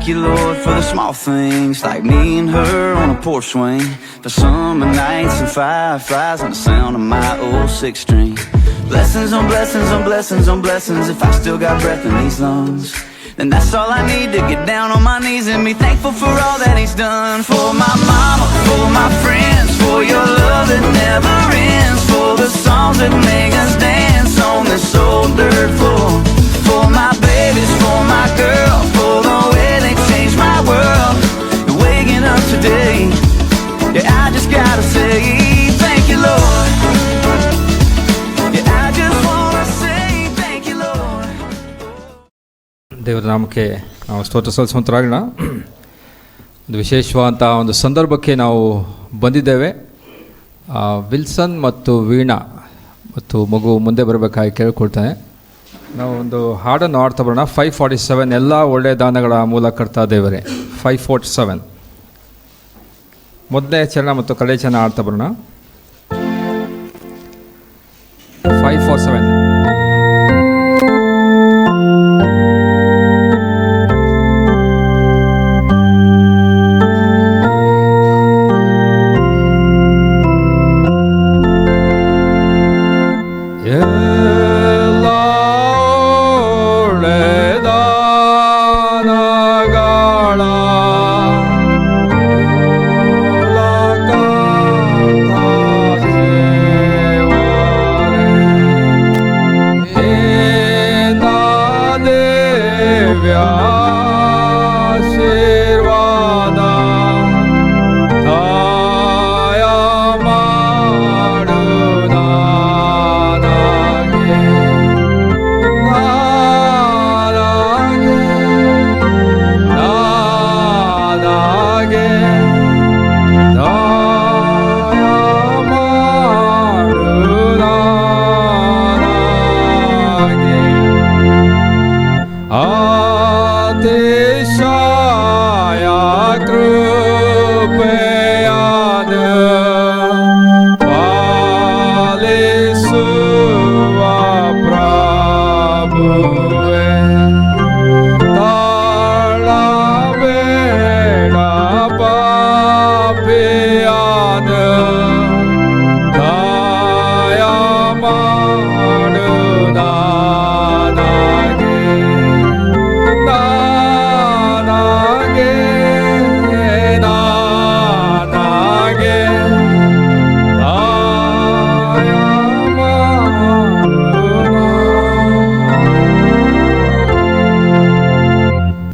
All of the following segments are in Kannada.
thank you, Lord, for the small things, like me and her on a porch swing, for summer nights and fireflies and the sound of my old six string. Blessings on blessings on blessings on blessings. If I still got breath in these lungs, then that's all I need to get down on my knees and be thankful for all that he's done. For my mama, for my friends, for your love that never ends, for the songs that make us dance on this old dirt floor. For my babies, for my girl, for the way they changed my world. And waking up today, yeah, I just gotta say thank you, Lord. Yeah, I just wanna say thank you, Lord. ದೇವರ ನಾಮಕ್ಕೆ ನಾವು ಸ್ತೋತ್ರ ಸಲ್ಲಿಸುವಂತರಾಗೋಣ. ಒಂದು ವಿಶೇಷವಾದಂಥ ಒಂದು ಸಂದರ್ಭಕ್ಕೆ ನಾವು ಬಂದಿದ್ದೇವೆ. ವಿಲ್ಸನ್ ಮತ್ತು ವೀಣಾ ಮತ್ತು ಮಗು ಮುಂದೆ ಬರಬೇಕಾಗಿ ಕೇಳಿಕೊಳ್ತಾನೆ. ನಾವು ಒಂದು ಹಾಡನ್ನು ಆಡ್ತಾ ಬರೋಣ. 547 ಎಲ್ಲ ಒಳ್ಳೆಯ ದಾನಗಳ ಮೂಲ ಕರ್ತ ದೇವರೇ. 547 ಮೊದಲನೇ ಚರಣ ಮತ್ತು ಕಡೆ ಚರಣ ಆಡ್ತಾ ಬರೋಣ. 547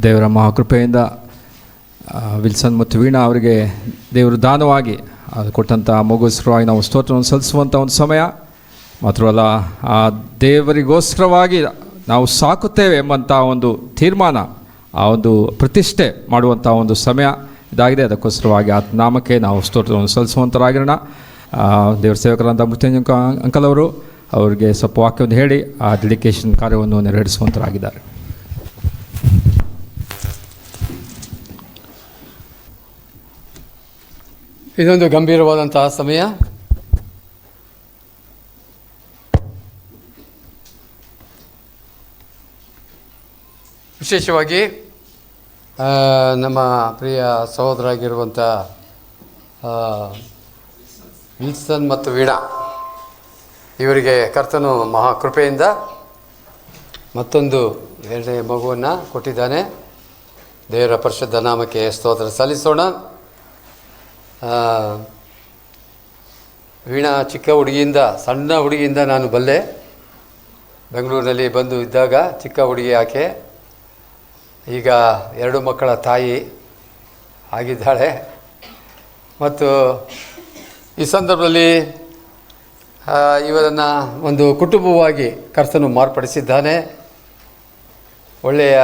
ದೇವರ ಮಹಾಕೃಪೆಯಿಂದ ವಿಲ್ಸನ್ ಮತ್ತು ವೀಣಾ ಅವರಿಗೆ ದೇವರು ದಾನವಾಗಿ ಕೊಟ್ಟಂಥ ಮಗುಸ್ಕರವಾಗಿ ನಾವು ಸ್ತೋತ್ರವನ್ನು ಸಲ್ಲಿಸುವಂಥ ಒಂದು ಸಮಯ. ಮಾತ್ರವಲ್ಲ, ಆ ದೇವರಿಗೋಸ್ಕರವಾಗಿ ನಾವು ಸಾಕುತ್ತೇವೆ ಎಂಬಂಥ ಒಂದು ತೀರ್ಮಾನ, ಆ ಒಂದು ಪ್ರತಿಷ್ಠೆ ಮಾಡುವಂಥ ಒಂದು ಸಮಯ ಇದಾಗಿದೆ. ಅದಕ್ಕೋಸ್ಕರವಾಗಿ ಆ ನಾಮಕ್ಕೆ ನಾವು ಸ್ತೋತ್ರವನ್ನು ಸಲ್ಲಿಸುವಂಥರಾಗಿರೋಣ. ದೇವರ ಸೇವಕರಾದಂಥ ಮೃತ್ಯುಂಜಯ ಅಂಕಲ್ ಅವರು ಅವರಿಗೆ ಸ್ವಲ್ಪ ವಾಕ್ಯವನ್ನು ಹೇಳಿ ಆ ಡೆಡಿಕೇಶನ್ ಕಾರ್ಯವನ್ನು ನೆರವೇರಿಸುವಂಥರಾಗಿದ್ದಾರೆ. ಇದೊಂದು ಗಂಭೀರವಾದಂತಹ ಸಮಯ. ವಿಶೇಷವಾಗಿ ನಮ್ಮ ಪ್ರಿಯ ಸಹೋದರಾಗಿರುವಂಥ ವಿಲ್ಸನ್ ಮತ್ತು ವೀಣಾ ಇವರಿಗೆ ಕರ್ತನು ಮಹಾಕೃಪೆಯಿಂದ ಮತ್ತೊಂದು 2ನೇ ಮಗುವನ್ನು ಕೊಟ್ಟಿದ್ದಾನೆ. ದೇವರ ಪರಿಶುದ್ಧ ನಾಮಕ್ಕೆ ಸ್ತೋತ್ರ ಸಲ್ಲಿಸೋಣ. ವೀಣಾ ಚಿಕ್ಕ ಹುಡುಗಿಯಿಂದ, ಸಣ್ಣ ಹುಡುಗಿಯಿಂದ ನಾನು ಬಲ್ಲೆ. ಬೆಂಗಳೂರಿನಲ್ಲಿ ಬಂದು ಇದ್ದಾಗ ಚಿಕ್ಕ ಹುಡುಗಿ ಆಕೆ. ಈಗ 2 ಮಕ್ಕಳ ತಾಯಿ ಆಗಿದ್ದಾಳೆ. ಮತ್ತು ಈ ಸಂದರ್ಭದಲ್ಲಿ ಇವರನ್ನು ಒಂದು ಕುಟುಂಬವಾಗಿ ಕರ್ತನು ಮಾರ್ಪಡಿಸಿದ್ದಾನೆ. ಒಳ್ಳೆಯ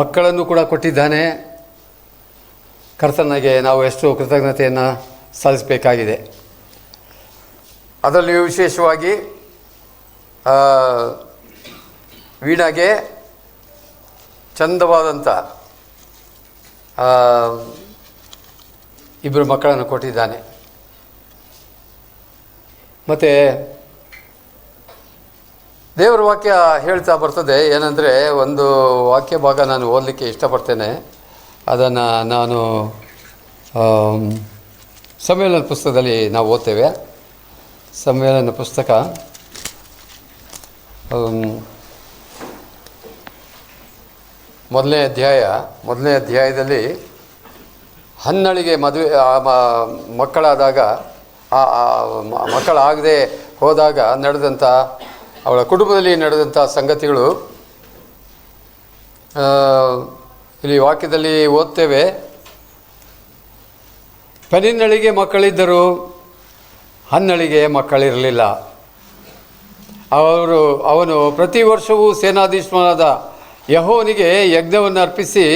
ಮಕ್ಕಳನ್ನು ಕೂಡ ಕೊಟ್ಟಿದ್ದಾನೆ. ಕರ್ತನಿಗೆ ನಾವು ಎಷ್ಟು ಕೃತಜ್ಞತೆಯನ್ನು ಸಲ್ಲಿಸಬೇಕಾಗಿದೆ. ಅದರಲ್ಲಿಯೂ ವಿಶೇಷವಾಗಿ ವೀಣಾಗೆ ಚಂದವಾದಂಥ 2 ಮಕ್ಕಳನ್ನು ಕೊಟ್ಟಿದ್ದಾನೆ. ಮತ್ತು ದೇವರ ವಾಕ್ಯ ಹೇಳ್ತಾ ಬರ್ತದೆ. ಏನಂದರೆ ಒಂದು ವಾಕ್ಯ ಭಾಗ ನಾನು ಓದಲಿಕ್ಕೆ ಇಷ್ಟಪಡ್ತೇನೆ. ಅದನ್ನು ನಾನು ಸಮ್ಮೇಳನ ಪುಸ್ತಕದಲ್ಲಿ ನಾವು ಓದ್ತೇವೆ. ಸಮ್ಮೇಳನ ಪುಸ್ತಕ ಮೊದಲನೇ ಅಧ್ಯಾಯದಲ್ಲಿ ಹನ್ನಳಿಗೆ ಮದುವೆ ಮಕ್ಕಳಾದಾಗ ಮಕ್ಕಳಾಗದೆ ಹೋದಾಗ ನಡೆದಂಥ ಅವಳ ಕುಟುಂಬದಲ್ಲಿ ನಡೆದಂಥ ಸಂಗತಿಗಳು ಇಲ್ಲಿ ವಾಕ್ಯದಲ್ಲಿ ಓದ್ತೇವೆ. ಪೆನಿನ್ನಳಿಗೆ ಮಕ್ಕಳಿದ್ದರು, ಹನ್ನಳಿಗೆ ಮಕ್ಕಳಿರಲಿಲ್ಲ. ಅವನು ಪ್ರತಿ ವರ್ಷವೂ ಸೇನಾಧೀಶ್ವರನಾದ ಯೆಹೋವನಿಗೆ ಯಜ್ಞವನ್ನು ಅರ್ಪಿಸಿ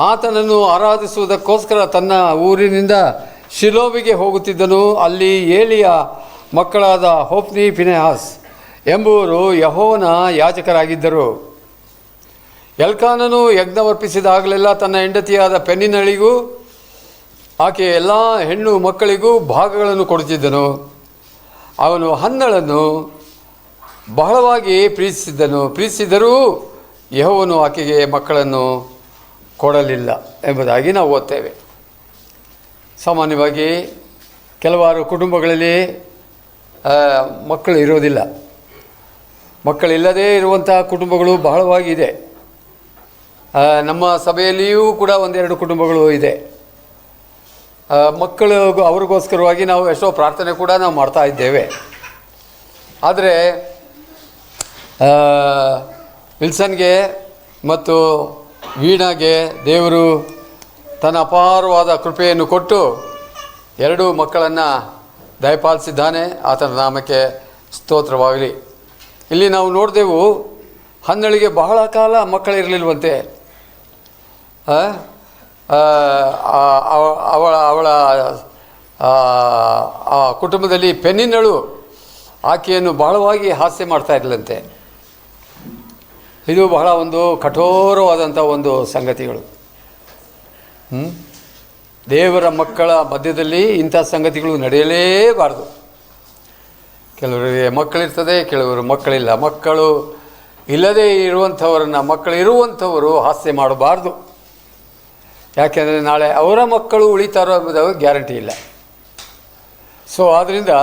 ಆತನನ್ನು ಆರಾಧಿಸುವುದಕ್ಕೋಸ್ಕರ ತನ್ನ ಊರಿನಿಂದ ಶಿಲೋವಿಗೆ ಹೋಗುತ್ತಿದ್ದನು. ಅಲ್ಲಿ ಏಲಿಯ ಮಕ್ಕಳಾದ ಹೋಫ್ನಿ ಫಿನೆಹಾಸ್ ಎಂಬುವರು ಯೆಹೋವನ ಯಾಜಕರಾಗಿದ್ದರು. ಎಲ್ಕಾನನು ಯಜ್ಞವರ್ಪಿಸಿದಾಗಲೆಲ್ಲ ತನ್ನ ಹೆಂಡತಿಯಾದ ಪೆನಿನ್ನಳಿಗೂ ಆಕೆ ಎಲ್ಲ ಹೆಣ್ಣು ಮಕ್ಕಳಿಗೂ ಭಾಗಗಳನ್ನು ಕೊಡುತ್ತಿದ್ದನು. ಅವನು ಹನ್ನಳನ್ನು ಬಹಳವಾಗಿ ಪ್ರೀತಿಸಿದರೂ ಯೆಹೋವನು ಆಕೆಗೆ ಮಕ್ಕಳನ್ನು ಕೊಡಲಿಲ್ಲ ಎಂಬುದಾಗಿ ನಾವು ಓದ್ತೇವೆ. ಸಾಮಾನ್ಯವಾಗಿ ಕೆಲವಾರು ಕುಟುಂಬಗಳಲ್ಲಿ ಮಕ್ಕಳು ಇರೋದಿಲ್ಲ. ಮಕ್ಕಳಿಲ್ಲದೇ ಇರುವಂಥ ಕುಟುಂಬಗಳು ಬಹಳವಾಗಿದೆ. ನಮ್ಮ ಸಭೆಯಲ್ಲಿಯೂ ಕೂಡ ಒಂದೆರಡು ಕುಟುಂಬಗಳು ಇದೆ. ಮಕ್ಕಳು ಅವ್ರಿಗೋಸ್ಕರವಾಗಿ ನಾವು ಎಷ್ಟೋ ಪ್ರಾರ್ಥನೆ ಕೂಡ ನಾವು ಮಾಡ್ತಾ ಇದ್ದೇವೆ. ಆದರೆ ವಿಲ್ಸನ್ಗೆ ಮತ್ತು ವೀಣಾಗೆ ದೇವರು ತನ್ನ ಅಪಾರವಾದ ಕೃಪೆಯನ್ನು ಕೊಟ್ಟು 2 ಮಕ್ಕಳನ್ನು ದಯಪಾಲಿಸಿದ್ದಾನೆ. ಆತನ ನಾಮಕ್ಕೆ ಸ್ತೋತ್ರವಾಗಲಿ. ಇಲ್ಲಿ ನಾವು ನೋಡಿದೆವು, ಹನ್ನಳಿಗೆ ಬಹಳ ಕಾಲ ಮಕ್ಕಳಿರಲಿಲ್ವಂತೆ. ಅವಳ ಆ ಕುಟುಂಬದಲ್ಲಿ ಪೆನಿನ್ನಳು ಆಕೆಯನ್ನು ಬಹಳವಾಗಿ ಹಾಸ್ಯ ಮಾಡ್ತಾ ಇರಲಂತೆ. ಇದು ಬಹಳ ಒಂದು ಕಠೋರವಾದಂಥ ಒಂದು ಸಂಗತಿಗಳು. ದೇವರ ಮಕ್ಕಳ ಮಧ್ಯದಲ್ಲಿ ಇಂಥ ಸಂಗತಿಗಳು ನಡೆಯಲೇಬಾರದು. ಕೆಲವರಿಗೆ ಮಕ್ಕಳಿರ್ತದೆ, ಕೆಲವರು ಮಕ್ಕಳಿಲ್ಲ. ಮಕ್ಕಳು ಇಲ್ಲದೇ ಇರುವಂಥವರನ್ನು, ಮಕ್ಕಳಿರುವಂಥವರು ಹಾಸ್ಯ ಮಾಡಬಾರ್ದು. ಯಾಕೆಂದರೆ ನಾಳೆ ಅವರ ಮಕ್ಕಳು ಉಳಿತಾರೋ ಎಂಬುದಾಗಿ ಗ್ಯಾರಂಟಿ ಇಲ್ಲ. ಸೊ ಆದ್ದರಿಂದ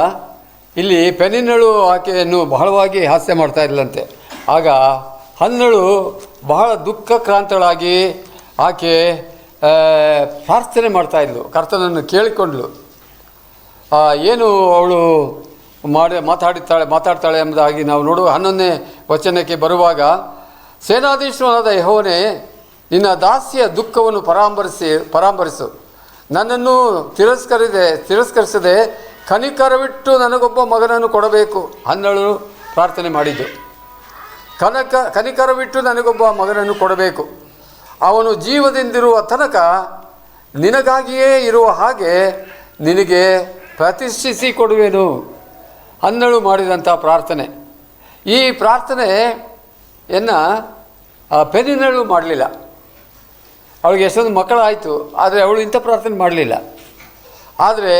ಇಲ್ಲಿ ಪೆನಿನ್ನಳು ಆಕೆಯನ್ನು ಬಹಳವಾಗಿ ಹಾಸ್ಯ ಮಾಡ್ತಾ ಇರಲಂತೆ. ಆಗ ಹನ್ನಳು ಬಹಳ ದುಃಖಕ್ರಾಂತಳಾಗಿ ಆಕೆ ಪ್ರಾರ್ಥನೆ ಮಾಡ್ತಾಯಿದ್ಲು, ಕರ್ತನನ್ನು ಕೇಳಿಕೊಂಡ್ಳು. ಏನು ಅವಳು ಮಾತಾಡ್ತಾಳೆ ಎಂಬುದಾಗಿ ನಾವು ನೋಡುವ 11ನೇ ವಚನಕ್ಕೆ ಬರುವಾಗ, ಸೇನಾಧೀಶ್ವರನಾದ ಯೆಹೋವನೇ, ನಿನ್ನ ದಾಸಿಯ ದುಃಖವನ್ನು ಪರಾಂಬರಿಸು. ನನ್ನನ್ನು ತಿರಸ್ಕರಿಸದೆ ಕನಿಕರವಿಟ್ಟು ನನಗೊಬ್ಬ ಮಗನನ್ನು ಕೊಡಬೇಕು. ಹನ್ನಳು ಪ್ರಾರ್ಥನೆ ಮಾಡಿದ್ದು, ಕನಿಕರವಿಟ್ಟು ನನಗೊಬ್ಬ ಮಗನನ್ನು ಕೊಡಬೇಕು. ಅವನು ಜೀವದಿಂದಿರುವ ತನಕ ನಿನಗಾಗಿಯೇ ಇರುವ ಹಾಗೆ ನಿನಗೆ ಪ್ರತಿಷ್ಠಿಸಿ ಕೊಡುವೆನು. ಹನ್ನಳು ಮಾಡಿದಂಥ ಪ್ರಾರ್ಥನೆ. ಈ ಪ್ರಾರ್ಥನೆಯನ್ನು ಪೆನಿನ್ನಳು ಮಾಡಲಿಲ್ಲ. ಅವಳಿಗೆ ಎಷ್ಟೊಂದು ಮಕ್ಕಳಾಯಿತು, ಆದರೆ ಅವಳು ಇಂಥ ಪ್ರಾರ್ಥನೆ ಮಾಡಲಿಲ್ಲ. ಆದರೆ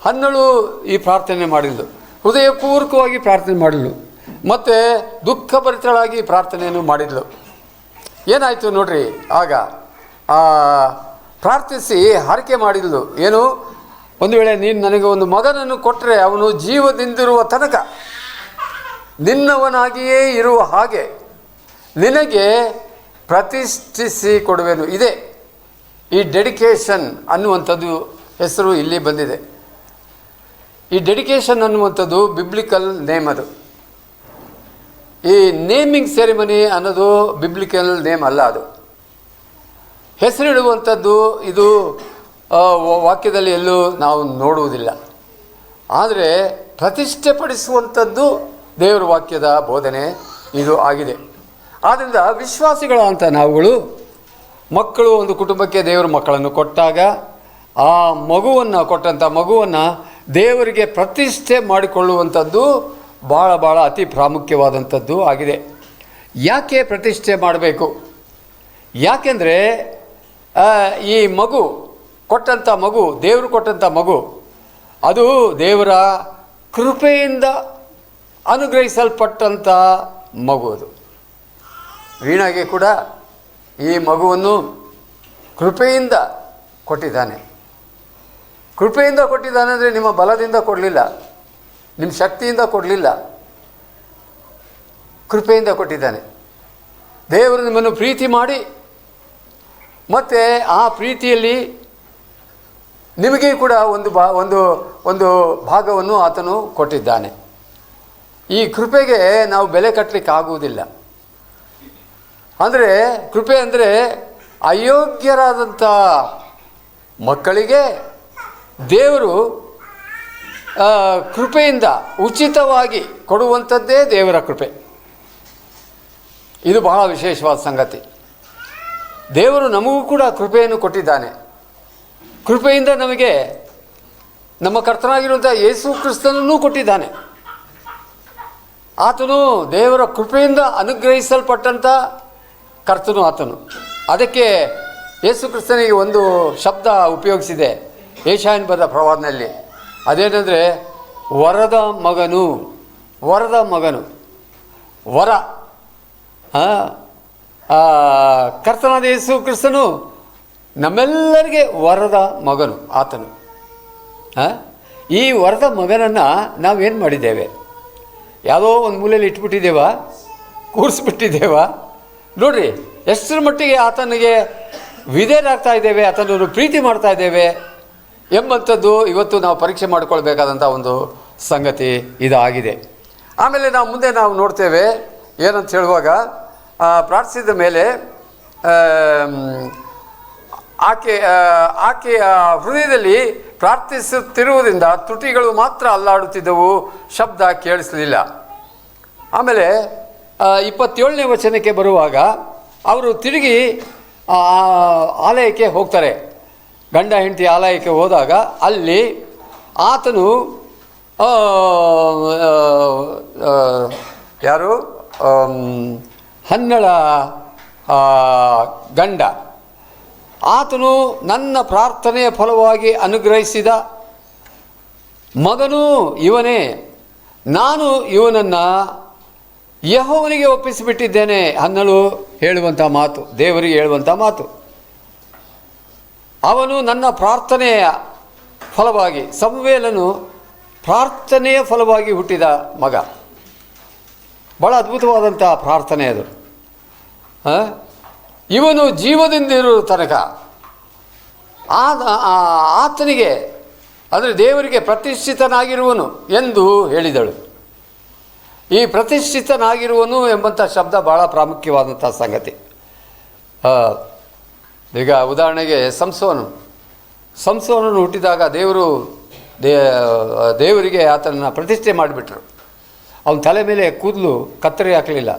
ಹನ್ನಳು ಈ ಪ್ರಾರ್ಥನೆ ಮಾಡಿದ್ಳು, ಹೃದಯಪೂರ್ವಕವಾಗಿ ಪ್ರಾರ್ಥನೆ ಮಾಡಿದ್ಳು, ಮತ್ತು ದುಃಖಭರಿತಳಾಗಿ ಪ್ರಾರ್ಥನೆಯನ್ನು ಮಾಡಿದ್ಳು. ಏನಾಯಿತು ನೋಡ್ರಿ, ಆಗ ಪ್ರಾರ್ಥಿಸಿ ಹರಕೆ ಮಾಡಿದ್ಳು. ಏನು, ಒಂದು ವೇಳೆ ನೀನು ನನಗೆ ಒಂದು ಮಗನನ್ನು ಕೊಟ್ಟರೆ ಅವನು ಜೀವದಿಂದಿರುವ ತನಕ ನಿನ್ನವನಾಗಿಯೇ ಇರುವ ಹಾಗೆ ನಿನಗೆ ಪ್ರತಿಷ್ಠಿಸಿ ಕೊಡುವೆನು. ಇದೆ ಈ ಡೆಡಿಕೇಶನ್ ಅನ್ನುವಂಥದ್ದು ಹೆಸರು ಇಲ್ಲಿ ಬಂದಿದೆ. ಈ ಡೆಡಿಕೇಶನ್ ಅನ್ನುವಂಥದ್ದು ಬಿಬ್ಲಿಕಲ್ ನೇಮ್. ಅದು ಈ ನೇಮಿಂಗ್ ಸೆರೆಮನಿ ಅನ್ನೋದು ಬಿಬ್ಲಿಕಲ್ ನೇಮ್ ಅಲ್ಲ. ಅದು ಹೆಸರಿಡುವಂಥದ್ದು ಇದು ವಾಕ್ಯದಲ್ಲಿ ಎಲ್ಲೂ ನಾವು ನೋಡುವುದಿಲ್ಲ. ಆದರೆ ಪ್ರತಿಷ್ಠೆಪಡಿಸುವಂಥದ್ದು ದೇವರ ವಾಕ್ಯದ ಬೋಧನೆ ಇದು ಆಗಿದೆ. ಆದ್ದರಿಂದ ವಿಶ್ವಾಸಿಗಳಂತ ನಾವುಗಳು ಮಕ್ಕಳು ಒಂದು ಕುಟುಂಬಕ್ಕೆ ದೇವರ ಮಕ್ಕಳನ್ನು ಕೊಟ್ಟಾಗ ಆ ಕೊಟ್ಟಂಥ ಮಗುವನ್ನು ದೇವರಿಗೆ ಪ್ರತಿಷ್ಠೆ ಮಾಡಿಕೊಳ್ಳುವಂಥದ್ದು ಭಾಳ ಅತಿ ಪ್ರಾಮುಖ್ಯವಾದಂಥದ್ದು ಆಗಿದೆ. ಯಾಕೆ ಪ್ರತಿಷ್ಠೆ ಮಾಡಬೇಕು? ಯಾಕೆಂದರೆ ಈ ದೇವರು ಕೊಟ್ಟಂಥ ಮಗು ಅದು ದೇವರ ಕೃಪೆಯಿಂದ ಅನುಗ್ರಹಿಸಲ್ಪಟ್ಟಂಥ ಮಗು ಅದು. ವೀಣಾಗೆ ಕೂಡ ಈ ಮಗುವನ್ನು ಕೃಪೆಯಿಂದ ಕೊಟ್ಟಿದ್ದಾನೆ. ಕೃಪೆಯಿಂದ ಕೊಟ್ಟಿದ್ದಾನೆ ಅಂದರೆ ನಿಮ್ಮ ಬಲದಿಂದ ಕೊಡಲಿಲ್ಲ, ನಿಮ್ಮ ಶಕ್ತಿಯಿಂದ ಕೊಡಲಿಲ್ಲ, ಕೃಪೆಯಿಂದ ಕೊಟ್ಟಿದ್ದಾನೆ. ದೇವರು ನಿಮ್ಮನ್ನು ಪ್ರೀತಿ ಮಾಡಿ ಮತ್ತು ಆ ಪ್ರೀತಿಯಲ್ಲಿ ನಿಮಗೆ ಕೂಡ ಒಂದು ಭಾಗವನ್ನು ಆತನು ಕೊಟ್ಟಿದ್ದಾನೆ. ಈ ಕೃಪೆಗೆ ನಾವು ಬೆಲೆ ಕಟ್ಟಲಿಕ್ಕೆ ಆಗುವುದಿಲ್ಲ. ಅಂದರೆ ಕೃಪೆ ಅಂದರೆ ಅಯೋಗ್ಯರಾದಂಥ ಮಕ್ಕಳಿಗೆ ದೇವರು ಕೃಪೆಯಿಂದ ಉಚಿತವಾಗಿ ಕೊಡುವಂಥದ್ದೇ ದೇವರ ಕೃಪೆ. ಇದು ಬಹಳ ವಿಶೇಷವಾದ ಸಂಗತಿ. ದೇವರು ನಮಗೂ ಕೂಡ ಕೃಪೆಯನ್ನು ಕೊಟ್ಟಿದ್ದಾನೆ. ಕೃಪೆಯಿಂದ ನಮಗೆ ನಮ್ಮ ಕರ್ತನಾಗಿರುವಂಥ ಯೇಸು ಕ್ರಿಸ್ತನನ್ನೂ ಕೊಟ್ಟಿದ್ದಾನೆ. ಆತನು ದೇವರ ಕೃಪೆಯಿಂದ ಅನುಗ್ರಹಿಸಲ್ಪಟ್ಟಂಥ ಕರ್ತನು ಆತನು. ಅದಕ್ಕೆ ಯೇಸು ಕ್ರಿಸ್ತನಿಗೆ ಒಂದು ಶಬ್ದ ಉಪಯೋಗಿಸಿದೆ ಯೆಶಾಯನ ಬರೆದ ಪ್ರವಾದನೆಯಲ್ಲಿ. ಅದೇನೆಂದರೆ ವರದ ಮಗನು. ವರದ ಮಗನು, ವರ. ಕರ್ತನಾದ ಯೇಸು ಕ್ರಿಸ್ತನು ನಮ್ಮೆಲ್ಲರಿಗೆ ವರದ ಮಗನು ಆತನು. ಈ ವರದ ಮಗನನ್ನು ನಾವೇನು ಮಾಡಿದ್ದೇವೆ? ಯಾವುದೋ ಒಂದು ಮೂಲೆಯಲ್ಲಿ ಇಟ್ಬಿಟ್ಟಿದ್ದೇವಾ? ಕೂರಿಸ್ಬಿಟ್ಟಿದ್ದೇವಾ? ನೋಡ್ರಿ ಎಷ್ಟರ ಮಟ್ಟಿಗೆ ಆತನಿಗೆ ವಿಧೇಯರಾಗ್ತಾ ಇದ್ದೇವೆ, ಆತನನ್ನು ಪ್ರೀತಿ ಮಾಡ್ತಾ ಇದ್ದೇವೆ ಎಂಬಂಥದ್ದು ಇವತ್ತು ನಾವು ಪರೀಕ್ಷೆ ಮಾಡಿಕೊಳ್ಬೇಕಾದಂಥ ಒಂದು ಸಂಗತಿ ಇದಾಗಿದೆ. ಆಮೇಲೆ ಮುಂದೆ ನಾವು ನೋಡ್ತೇವೆ ಏನಂತ ಹೇಳುವಾಗ, ಪ್ರಾರ್ಥಿಸಿದ ಮೇಲೆ ಆಕೆಯ ಹೃದಯದಲ್ಲಿ ಪ್ರಾರ್ಥಿಸುತ್ತಿರುವುದರಿಂದ ತುಟಿಗಳು ಮಾತ್ರ ಅಲ್ಲಾಡುತ್ತಿದ್ದವು, ಶಬ್ದ ಕೇಳಿಸಲಿಲ್ಲ. ಆಮೇಲೆ 27ನೇ ವಚನಕ್ಕೆ ಬರುವಾಗ ಅವರು ತಿರುಗಿ ಆಲಯಕ್ಕೆ ಹೋಗ್ತಾರೆ. ಗಂಡ ಹೆಂಡತಿ ಆಲಯಕ್ಕೆ ಹೋದಾಗ ಅಲ್ಲಿ ಆತನು ಯಾರು ಹನ್ನಳ ಗಂಡ, ಆತನು ನನ್ನ ಪ್ರಾರ್ಥನೆಯ ಫಲವಾಗಿ ಅನುಗ್ರಹಿಸಿದ ಮಗನೂ ಇವನೇ, ನಾನು ಇವನನ್ನು ಯೆಹೋವನಿಗೆ ಒಪ್ಪಿಸಿಬಿಟ್ಟಿದ್ದೇನೆ. ಹನ್ನಳು ಹೇಳುವಂಥ ಮಾತು, ದೇವರಿಗೆ ಹೇಳುವಂಥ ಮಾತು. ಅವನು ನನ್ನ ಪ್ರಾರ್ಥನೆಯ ಫಲವಾಗಿ, ಸಮುವೇಲನು ಪ್ರಾರ್ಥನೆಯ ಫಲವಾಗಿ ಹುಟ್ಟಿದ ಮಗ. ಭಾಳ ಅದ್ಭುತವಾದಂಥ ಪ್ರಾರ್ಥನೆ ಅದು. ಇವನು ಜೀವದಿಂದಿರುವ ತನಕ ಆತನಿಗೆ ಅಂದರೆ ದೇವರಿಗೆ ಪ್ರತಿಷ್ಠಿತನಾಗಿರುವನು ಎಂದು ಹೇಳಿದಳು. ಈ ಪ್ರತಿಷ್ಠಿತನಾಗಿರುವನು ಎಂಬಂಥ ಶಬ್ದ ಭಾಳ ಪ್ರಾಮುಖ್ಯವಾದಂಥ ಸಂಗತಿ. ಈಗ ಉದಾಹರಣೆಗೆ ಸಂಸೋನನು ಹುಟ್ಟಿದಾಗ ದೇವರಿಗೆ ಆತನನ್ನು ಪ್ರತಿಷ್ಠೆ ಮಾಡಿಬಿಟ್ರು. ಅವನ ತಲೆ ಮೇಲೆ ಕೂದಲು ಕತ್ತರಿ ಹಾಕಲಿಲ್ಲ.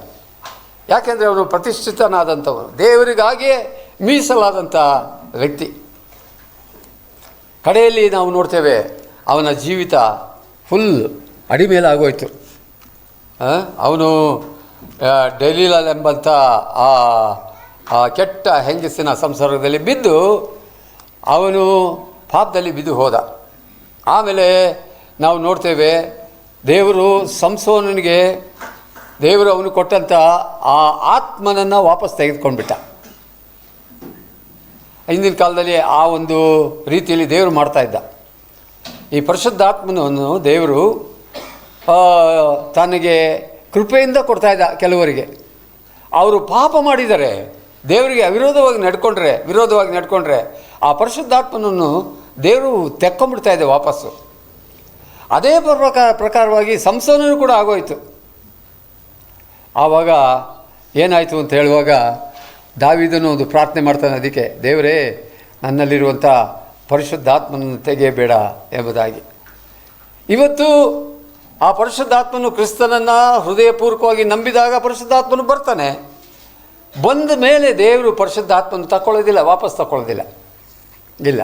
ಯಾಕೆಂದರೆ ಅವನು ಪ್ರತಿಷ್ಠಿತನಾದಂಥವನು, ದೇವರಿಗಾಗಿಯೇ ಮೀಸಲಾದಂಥ ವ್ಯಕ್ತಿ. ಕಡೆಯಲ್ಲಿ ನಾವು ನೋಡ್ತೇವೆ ಅವನ ಜೀವಿತ ಫುಲ್ ಅಡಿಮೇಲಾಗೋಯ್ತು. ಅವನು ಡೆಲೀಲಾ ಎಂಬಂಥ ಆ ಕೆಟ್ಟ ಹೆಂಗಸಿನ ಸಂಸಾರದಲ್ಲಿ ಬಿದ್ದು ಅವನು ಪಾಪದಲ್ಲಿ ಬಿದ್ದು ಹೋದ. ಆಮೇಲೆ ನಾವು ನೋಡ್ತೇವೆ ದೇವರು ಸಂಸೋನನಿಗೆ ದೇವರು ಅವನು ಕೊಟ್ಟಂಥ ಆ ಆತ್ಮನನ್ನು ವಾಪಸ್ ತೆಗೆದುಕೊಂಡ್ಬಿಟ್ಟ. ಹಿಂದಿನ ಕಾಲದಲ್ಲಿ ಆ ಒಂದು ರೀತಿಯಲ್ಲಿ ದೇವರು ಮಾಡ್ತಾಯಿದ್ದ. ಈ ಪರಿಶುದ್ಧಾತ್ಮನನ್ನು ದೇವರು ತನಗೆ ಕೃಪೆಯಿಂದ ಕೊಡ್ತಾಯಿದ್ದ. ಕೆಲವರಿಗೆ ಅವರು ಪಾಪ ಮಾಡಿದರೆ, ದೇವರಿಗೆ ವಿರೋಧವಾಗಿ ನಡ್ಕೊಂಡ್ರೆ ಆ ಪರಿಶುದ್ಧಾತ್ಮನನ್ನು ದೇವರು ತೆಕ್ಕೊಂಡ್ಬಿಡ್ತಾಯಿದ್ದೆ ವಾಪಸ್ಸು. ಅದೇ ಪ್ರಕಾರವಾಗಿ ಸಂಸೋನೂ ಕೂಡ ಆಗೋಯಿತು. ಆವಾಗ ಏನಾಯಿತು ಅಂತ ಹೇಳುವಾಗ ದಾವೀದನು ಒಂದು ಪ್ರಾರ್ಥನೆ ಮಾಡ್ತಾನೆ, ಅದಕ್ಕೆ ದೇವರೇ ನನ್ನಲ್ಲಿರುವಂಥ ಪರಿಶುದ್ಧಾತ್ಮನನ್ನು ತೆಗೆಯಬೇಡ ಎಂಬುದಾಗಿ. ಇವತ್ತು ಆ ಪರಿಶುದ್ಧಾತ್ಮನು ಕ್ರಿಸ್ತನನ್ನು ಹೃದಯಪೂರ್ವಕವಾಗಿ ನಂಬಿದಾಗ ಪರಿಶುದ್ಧಾತ್ಮನು ಬರ್ತಾನೆ. ಬಂದ ಮೇಲೆ ದೇವರು ಪರಿಶುದ್ಧಾತ್ಮನ ವಾಪಸ್ ತಗೊಳ್ಳೋದಿಲ್ಲ. ಇಲ್ಲ,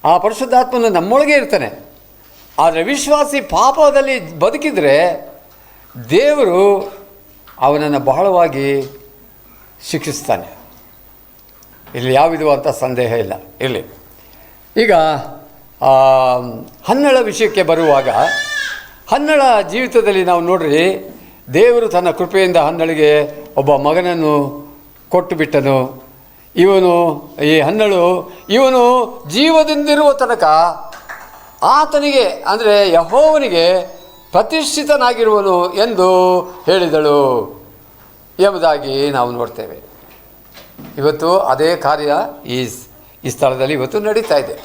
ಆ ಪರಿಶುದ್ಧಾತ್ಮನು ನಮ್ಮೊಳಗೆ ಇರ್ತಾನೆ. ಆದರೆ ವಿಶ್ವಾಸಿ ಪಾಪದಲ್ಲಿ ಬದುಕಿದರೆ ದೇವರು ಅವನನ್ನು ಬಹಳವಾಗಿ ಶಿಕ್ಷಿಸ್ತಾನೆ. ಇಲ್ಲಿ ಯಾವ ವಿಧವಾದಂಥ ಸಂದೇಹ ಇಲ್ಲ. ಇಲ್ಲಿ ಈಗ ಹನ್ನಳ ವಿಷಯಕ್ಕೆ ಬರುವಾಗ, ಹನ್ನಳ ಜೀವಿತದಲ್ಲಿ ನಾವು ನೋಡ್ರಿ, ದೇವರು ತನ್ನ ಕೃಪೆಯಿಂದ ಹನ್ನಳಿಗೆ ಒಬ್ಬ ಮಗನನ್ನು ಕೊಟ್ಟು ಬಿಟ್ಟನು. ಈ ಹನ್ನಳು ಇವನು ಜೀವದಿಂದಿರುವ ತನಕ ಆತನಿಗೆ ಅಂದರೆ ಯೆಹೋವನಿಗೆ ಪ್ರತಿಷ್ಠಿತನಾಗಿರುವನು ಎಂದು ಹೇಳಿದಳು ಎಂಬುದಾಗಿ ನಾವು ನೋಡ್ತೇವೆ. ಇವತ್ತು ಅದೇ ಕಾರ್ಯ ಈ ಸ್ಥಳದಲ್ಲಿ ಇವತ್ತು ನಡೀತಾ ಇದೆ.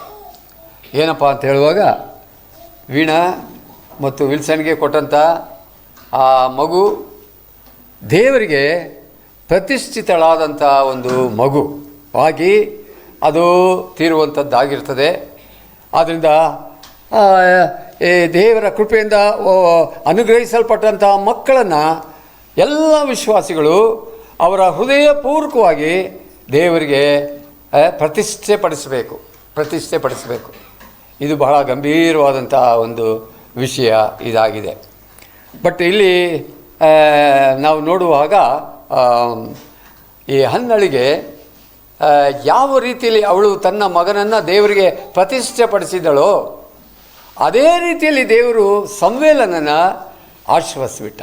ಏನಪ್ಪ ಅಂತ ಹೇಳುವಾಗ, ವೀಣಾ ಮತ್ತು ವಿಲ್ಸನ್ಗೆ ಕೊಟ್ಟಂಥ ಆ ಮಗು ದೇವರಿಗೆ ಪ್ರತಿಷ್ಠಿತಳಾದಂಥ ಒಂದು ಮಗು ಆಗಿ ಅದು ತೀರುವಂಥದ್ದಾಗಿರ್ತದೆ. ಆದ್ದರಿಂದ ಈ ದೇವರ ಕೃಪೆಯಿಂದ ಅನುಗ್ರಹಿಸಲ್ಪಟ್ಟಂಥ ಮಕ್ಕಳನ್ನು ಎಲ್ಲ ವಿಶ್ವಾಸಿಗಳು ಅವರ ಹೃದಯಪೂರ್ವಕವಾಗಿ ದೇವರಿಗೆ ಪ್ರತಿಷ್ಠೆಪಡಿಸಬೇಕು. ಇದು ಬಹಳ ಗಂಭೀರವಾದಂಥ ಒಂದು ವಿಷಯ ಇದಾಗಿದೆ. ಬಟ್ ಇಲ್ಲಿ ನಾವು ನೋಡುವಾಗ ಈ ಹನ್ನಳಿಗೆ ಯಾವ ರೀತಿಯಲ್ಲಿ ಅವಳು ತನ್ನ ಮಗನನ್ನು ದೇವರಿಗೆ ಪ್ರತಿಷ್ಠೆಪಡಿಸಿದಳೋ ಅದೇ ರೀತಿಯಲ್ಲಿ ದೇವರು ಸಮುವೇಲನನ್ನು ಆಶೀರ್ವದಿಸಿಬಿಟ್ಟ.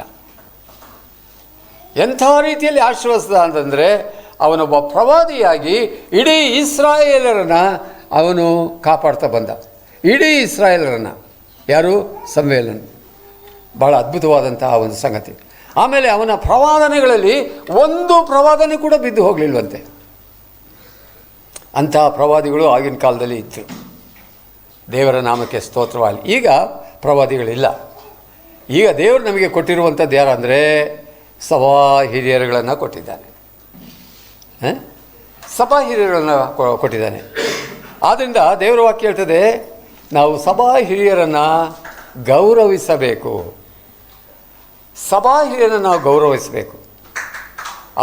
ಎಂಥ ರೀತಿಯಲ್ಲಿ ಆಶೀರ್ವದಿಸಿದ ಅಂತಂದರೆ, ಅವನೊಬ್ಬ ಪ್ರವಾದಿಯಾಗಿ ಇಡೀ ಇಸ್ರಾಯೇಲರನ್ನು ಅವನು ಕಾಪಾಡ್ತಾ ಬಂದ. ಇಡೀ ಇಸ್ರಾಯೇಲರನ್ನು. ಯಾರು? ಸಮುವೇಲನು. ಭಾಳ ಅದ್ಭುತವಾದಂತಹ ಒಂದು ಸಂಗತಿ. ಆಮೇಲೆ ಅವನ ಪ್ರವಾದನೆಗಳಲ್ಲಿ ಒಂದು ಪ್ರವಾದನೆ ಕೂಡ ಬಿದ್ದು ಹೋಗಲಿಲ್ವಂತೆ. ಅಂತಹ ಪ್ರವಾದಿಗಳು ಆಗಿನ ಕಾಲದಲ್ಲಿ ಇದ್ದರು. ದೇವರ ನಾಮಕ್ಕೆ ಸ್ತೋತ್ರವಾಗಲಿ. ಈಗ ಪ್ರವಾದಿಗಳಿಲ್ಲ. ಈಗ ದೇವರು ನಮಗೆ ಕೊಟ್ಟಿರುವಂಥದ್ದು ಯಾರಂದರೆ ಸಭಾ ಹಿರಿಯರುಗಳನ್ನು ಕೊಟ್ಟಿದ್ದಾನೆ. ಸಭಾ ಹಿರಿಯರನ್ನು ಕೊಟ್ಟಿದ್ದಾನೆ. ಆದ್ದರಿಂದ ದೇವರ ವಾಕ್ಯ ಹೇಳ್ತದೆ, ನಾವು ಸಭಾ ಹಿರಿಯರನ್ನು ಗೌರವಿಸಬೇಕು. ಸಭಾ ಹಿರಿಯರನ್ನು ನಾವು ಗೌರವಿಸಬೇಕು.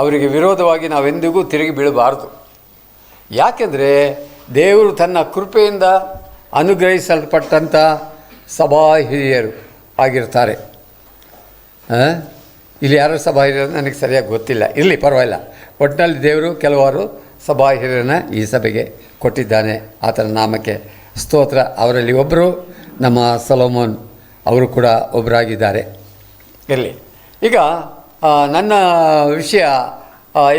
ಅವರಿಗೆ ವಿರೋಧವಾಗಿ ನಾವೆಂದಿಗೂ ತಿರುಗಿ ಬೀಳಬಾರ್ದು. ಯಾಕೆಂದರೆ ದೇವರು ತನ್ನ ಕೃಪೆಯಿಂದ ಅನುಗ್ರಹಿಸಲ್ಪಟ್ಟಂಥ ಸಭಾ ಹಿರಿಯರು ಆಗಿರ್ತಾರೆ. ಇಲ್ಲಿ ಯಾರು ಸಭಾ ಹಿರಿಯರು ನನಗೆ ಸರಿಯಾಗಿ ಗೊತ್ತಿಲ್ಲ, ಇರಲಿ ಪರವಾಗಿಲ್ಲ. ಒಟ್ಟಿನಲ್ಲಿ ದೇವರು ಕೆಲವಾರು ಸಭಾ ಹಿರಿಯರನ್ನು ಈ ಸಭೆಗೆ ಕೊಟ್ಟಿದ್ದಾನೆ. ಆತನ ನಾಮಕ್ಕೆ ಸ್ತೋತ್ರ. ಅವರಲ್ಲಿ ಒಬ್ಬರು ನಮ್ಮ ಸೊಲೊಮೋನ್, ಅವರು ಕೂಡ ಒಬ್ಬರಾಗಿದ್ದಾರೆ. ಇರಲಿ. ಈಗ ನನ್ನ ವಿಷಯ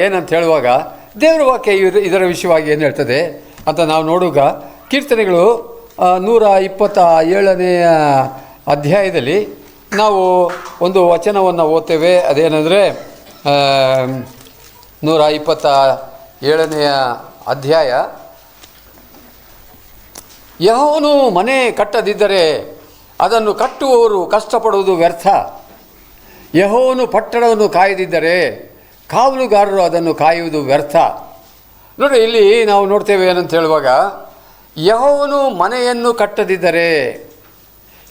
ಏನಂತ ಹೇಳುವಾಗ, ದೇವರ ವಾಕ್ಯ ಇದರ ವಿಷಯವಾಗಿ ಏನು ಹೇಳ್ತದೆ ಅಂತ ನಾವು ನೋಡುವಾಗ, ಕೀರ್ತನೆಗಳು 127ನೇ ಅಧ್ಯಾಯದಲ್ಲಿ ನಾವು ಒಂದು ವಚನವನ್ನು ಓದ್ತೇವೆ. ಅದೇನೆಂದರೆ 127ನೇ ಅಧ್ಯಾಯ, ಯೆಹೋವನು ಮನೆ ಕಟ್ಟದಿದ್ದರೆ ಅದನ್ನು ಕಟ್ಟುವವರು ಕಷ್ಟಪಡುವುದು ವ್ಯರ್ಥ. ಯೆಹೋವನು ಪಟ್ಟಣವನ್ನು ಕಾಯದಿದ್ದರೆ ಕಾವಲುಗಾರರು ಅದನ್ನು ಕಾಯುವುದು ವ್ಯರ್ಥ. ನೋಡಿ, ಇಲ್ಲಿ ನಾವು ನೋಡ್ತೇವೆ ಏನಂತ ಹೇಳುವಾಗ, ಯೆಹೋವನು ಮನೆಯನ್ನು ಕಟ್ಟದಿದ್ದರೆ,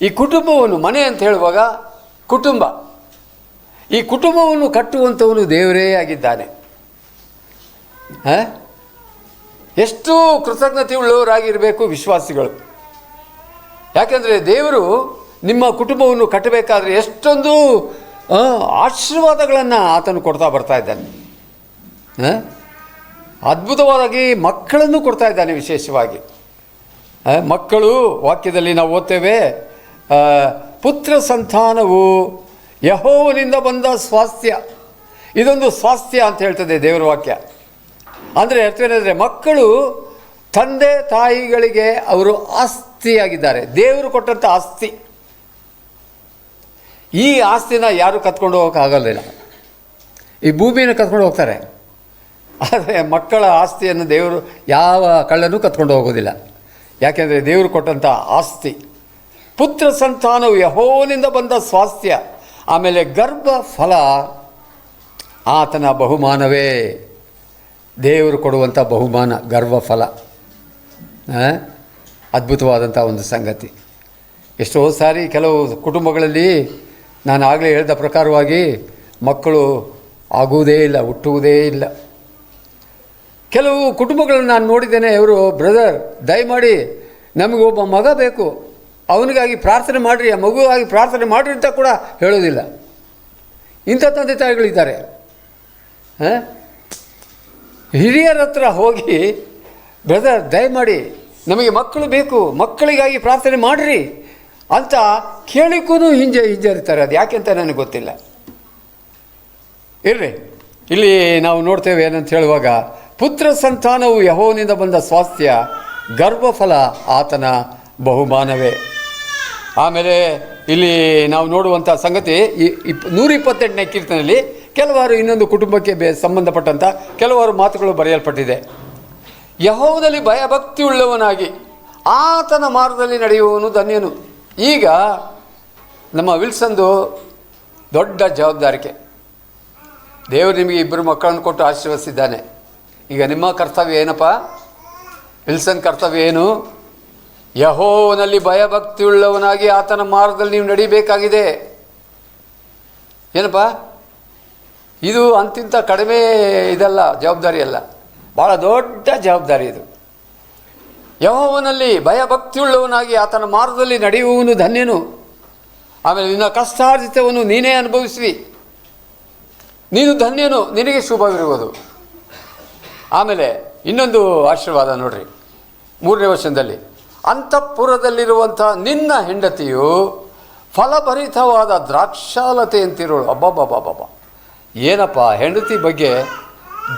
ಈ ಕುಟುಂಬವನ್ನು, ಮನೆ ಅಂತ ಹೇಳುವಾಗ ಕುಟುಂಬ, ಈ ಕುಟುಂಬವನ್ನು ಕಟ್ಟುವಂಥವನು ದೇವರೇ ಆಗಿದ್ದಾನೆ. ಎಷ್ಟು ಕೃತಜ್ಞತೆಯುಳ್ಳವರಾಗಿರಬೇಕು ವಿಶ್ವಾಸಿಗಳು. ಯಾಕೆಂದರೆ ದೇವರು ನಿಮ್ಮ ಕುಟುಂಬವನ್ನು ಕಟ್ಟಬೇಕಾದ್ರೆ ಎಷ್ಟೊಂದು ಆಶೀರ್ವಾದಗಳನ್ನು ಆತನು ಕೊಡ್ತಾ ಬರ್ತಾ ಇದ್ದಾನೆ. ಅದ್ಭುತವಾಗಿ ಮಕ್ಕಳನ್ನು ಕೊಡ್ತಾ ಇದ್ದಾನೆ. ವಿಶೇಷವಾಗಿ ಮಕ್ಕಳು, ವಾಕ್ಯದಲ್ಲಿ ನಾವು ಓದ್ತೇವೆ, ಪುತ್ರ ಸಂತಾನವು ಯೆಹೋವನಿಂದ ಬಂದ ಸ್ವಾಸ್ಥ್ಯ. ಇದೊಂದು ಸ್ವಾಸ್ಥ್ಯ ಅಂತ ಹೇಳ್ತದೆ ದೇವರ ವಾಕ್ಯ. ಅಂದರೆ ಅರ್ಥವೇನೆಂದರೆ, ಮಕ್ಕಳು ತಂದೆ ತಾಯಿಗಳಿಗೆ ಅವರು ಆಸ್ತಿಯಾಗಿದ್ದಾರೆ. ದೇವರು ಕೊಟ್ಟಂಥ ಆಸ್ತಿ. ಈ ಆಸ್ತಿನ ಯಾರು ಕತ್ಕೊಂಡು ಹೋಗೋಕ್ಕಾಗಲಿಲ್ಲ. ಈ ಭೂಮಿಯನ್ನು ಕತ್ಕೊಂಡು ಹೋಗ್ತಾರೆ, ಆದರೆ ಮಕ್ಕಳ ಆಸ್ತಿಯನ್ನು ದೇವರು ಯಾವ ಕಳ್ಳನೂ ಕತ್ಕೊಂಡು ಹೋಗೋದಿಲ್ಲ. ಯಾಕೆಂದರೆ ದೇವರು ಕೊಟ್ಟಂಥ ಆಸ್ತಿ. ಪುತ್ರ ಸಂತಾನವು ಯೆಹೋವನಿಂದ ಬಂದ ಸ್ವಾಸ್ಥ್ಯ. ಆಮೇಲೆ ಗರ್ಭ ಫಲ ಆತನ ಬಹುಮಾನವೇ. ದೇವರು ಕೊಡುವಂಥ ಬಹುಮಾನ ಗರ್ಭಫಲ. ಅದ್ಭುತವಾದಂಥ ಒಂದು ಸಂಗತಿ. ಎಷ್ಟೋ ಸಾರಿ ಕೆಲವು ಕುಟುಂಬಗಳಲ್ಲಿ ನಾನು ಆಗಲೇ ಹೇಳಿದ ಪ್ರಕಾರವಾಗಿ ಮಕ್ಕಳು ಆಗುವುದೇ ಇಲ್ಲ, ಹುಟ್ಟುವುದೇ ಇಲ್ಲ. ಕೆಲವು ಕುಟುಂಬಗಳನ್ನು ನಾನು ನೋಡಿದ್ದೇನೆ. ಅವರು, ಬ್ರದರ್ ದಯಮಾಡಿ ನಮಗೆ ಒಬ್ಬ ಮಗ ಬೇಕು, ಅವನಿಗಾಗಿ ಪ್ರಾರ್ಥನೆ ಮಾಡಿರಿ, ಆ ಮಗುವಾಗಿ ಪ್ರಾರ್ಥನೆ ಮಾಡಿರಿ ಅಂತ ಕೂಡ ಹೇಳೋದಿಲ್ಲ. ಇಂಥ ತಂದೆ ತಾಯಿಗಳಿದ್ದಾರೆ. ಹಿರಿಯರ ಹತ್ರ ಹೋಗಿ, ಬ್ರದರ್ ದಯಮಾಡಿ ನಮಗೆ ಮಕ್ಕಳು ಬೇಕು, ಮಕ್ಕಳಿಗಾಗಿ ಪ್ರಾರ್ಥನೆ ಮಾಡಿರಿ, ಅಂತ ಕೇಳಿಕೂ ಹಿಂಜರಿತಾರೆ. ಅದು ಯಾಕೆ ಅಂತ ನನಗೆ ಗೊತ್ತಿಲ್ಲ. ಇರ್ರಿ, ಇಲ್ಲಿ ನಾವು ನೋಡ್ತೇವೆ ಏನಂತ ಹೇಳುವಾಗ, ಪುತ್ರ ಸಂತಾನವು ಯೆಹೋವನಿಂದ ಬಂದ ಸ್ವಾಸ್ಥ್ಯ, ಗರ್ಭಫಲ ಆತನ ಬಹುಮಾನವೇ. ಆಮೇಲೆ ಇಲ್ಲಿ ನಾವು ನೋಡುವಂಥ ಸಂಗತಿ 128ನೇ ಕೀರ್ತನೆಯಲ್ಲಿ ಕೆಲವಾರು ಇನ್ನೊಂದು ಕುಟುಂಬಕ್ಕೆ ಸಂಬಂಧಪಟ್ಟಂಥ ಕೆಲವಾರು ಮಾತುಗಳು ಬರೆಯಲ್ಪಟ್ಟಿದೆ. ಯೆಹೋವನಲ್ಲಿ ಭಯಭಕ್ತಿ ಉಳ್ಳವನಾಗಿ ಆತನ ಮಾರ್ಗದಲ್ಲಿ ನಡೆಯುವವನು ಧನ್ಯನು. ಈಗ ನಮ್ಮ ವಿಲ್ಸನ್ದು ದೊಡ್ಡ ಜವಾಬ್ದಾರಿಕೆ. ದೇವರು ನಿಮಗೆ 2 ಮಕ್ಕಳನ್ನು ಕೊಟ್ಟು ಆಶೀರ್ವದಿಸಿದ್ದಾನೆ. ಈಗ ನಿಮ್ಮ ಕರ್ತವ್ಯ ಏನಪ್ಪ? ವಿಲ್ಸನ್ ಕರ್ತವ್ಯ ಏನು? ಯೆಹೋವನಲ್ಲಿ ಭಯಭಕ್ತಿ ಉಳ್ಳವನಾಗಿ ಆತನ ಮಾರ್ಗದಲ್ಲಿ ನೀವು ನಡಿಬೇಕಾಗಿದೆ. ಏನಪ್ಪ ಇದು? ಅಂತಿಂತ ಕಡಿಮೆ ಇದಲ್ಲ, ಜವಾಬ್ದಾರಿ ಅಲ್ಲ, ಭಾಳ ದೊಡ್ಡ ಜವಾಬ್ದಾರಿ ಇದು. ಯೆಹೋವನಲ್ಲಿ ಭಯಭಕ್ತಿಯುಳ್ಳವನಾಗಿ ಆತನ ಮಾರ್ಗದಲ್ಲಿ ನಡೆಯುವವನು ಧನ್ಯನು. ಆಮೇಲೆ ನಿನ್ನ ಕಷ್ಟಾರ್ಜಿತವನ್ನು ನೀನೇ ಅನುಭವಿಸುವಿ, ನೀನು ಧನ್ಯನು, ನಿನಗೆ ಶುಭವಿರುವುದು. ಆಮೇಲೆ ಇನ್ನೊಂದು ಆಶೀರ್ವಾದ ನೋಡ್ರಿ, 3ನೇ ವಚನದಲ್ಲಿ, ಅಂತಃಪುರದಲ್ಲಿರುವಂಥ ನಿನ್ನ ಹೆಂಡತಿಯು ಫಲಭರಿತವಾದ ದ್ರಾಕ್ಷಾಲತೆಯಂತಿರೋಳು. ಅಬ್ಬಬ್ಬಬ್ಬಬ್ಬ, ಏನಪ್ಪ ಹೆಂಡತಿ ಬಗ್ಗೆ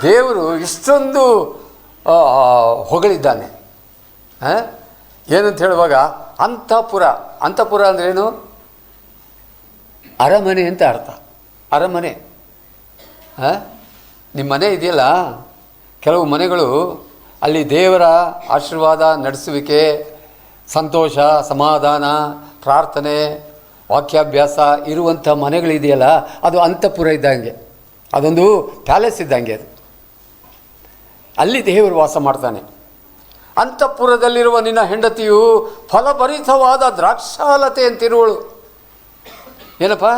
ದೇವರು ಇಷ್ಟೊಂದು ಹೊಗಳಿದ್ದಾನೆ. ಏನಂತ ಹೇಳುವಾಗ, ಅಂತಃಪುರ ಅಂದ್ರೇನು? ಅರಮನೆ ಅಂತ ಅರ್ಥ. ಅರಮನೆ. ನಿಮ್ಮ ಮನೆ ಇದೆಯಲ್ಲ, ಕೆಲವು ಮನೆಗಳು ಅಲ್ಲಿ ದೇವರ ಆಶೀರ್ವಾದ, ನಡೆಸುವಿಕೆ, ಸಂತೋಷ, ಸಮಾಧಾನ, ಪ್ರಾರ್ಥನೆ, ವಾಕ್ಯಾಭ್ಯಾಸ ಇರುವಂಥ ಮನೆಗಳಿದೆಯಲ್ಲ, ಅದು ಅಂತಃಪುರ ಇದ್ದಂಗೆ, ಅದೊಂದು ಪ್ಯಾಲೇಸ್ ಇದ್ದಂಗೆ. ಅದು ಅಲ್ಲಿ ದೇವರು ವಾಸ ಮಾಡ್ತಾನೆ. ಅಂತಃಪುರದಲ್ಲಿರುವ ನಿನ್ನ ಹೆಂಡತಿಯು ಫಲಭರಿತವಾದ ದ್ರಾಕ್ಷಾಲತೆ ಅಂತಿರುವಳು. ಏನಪ್ಪ,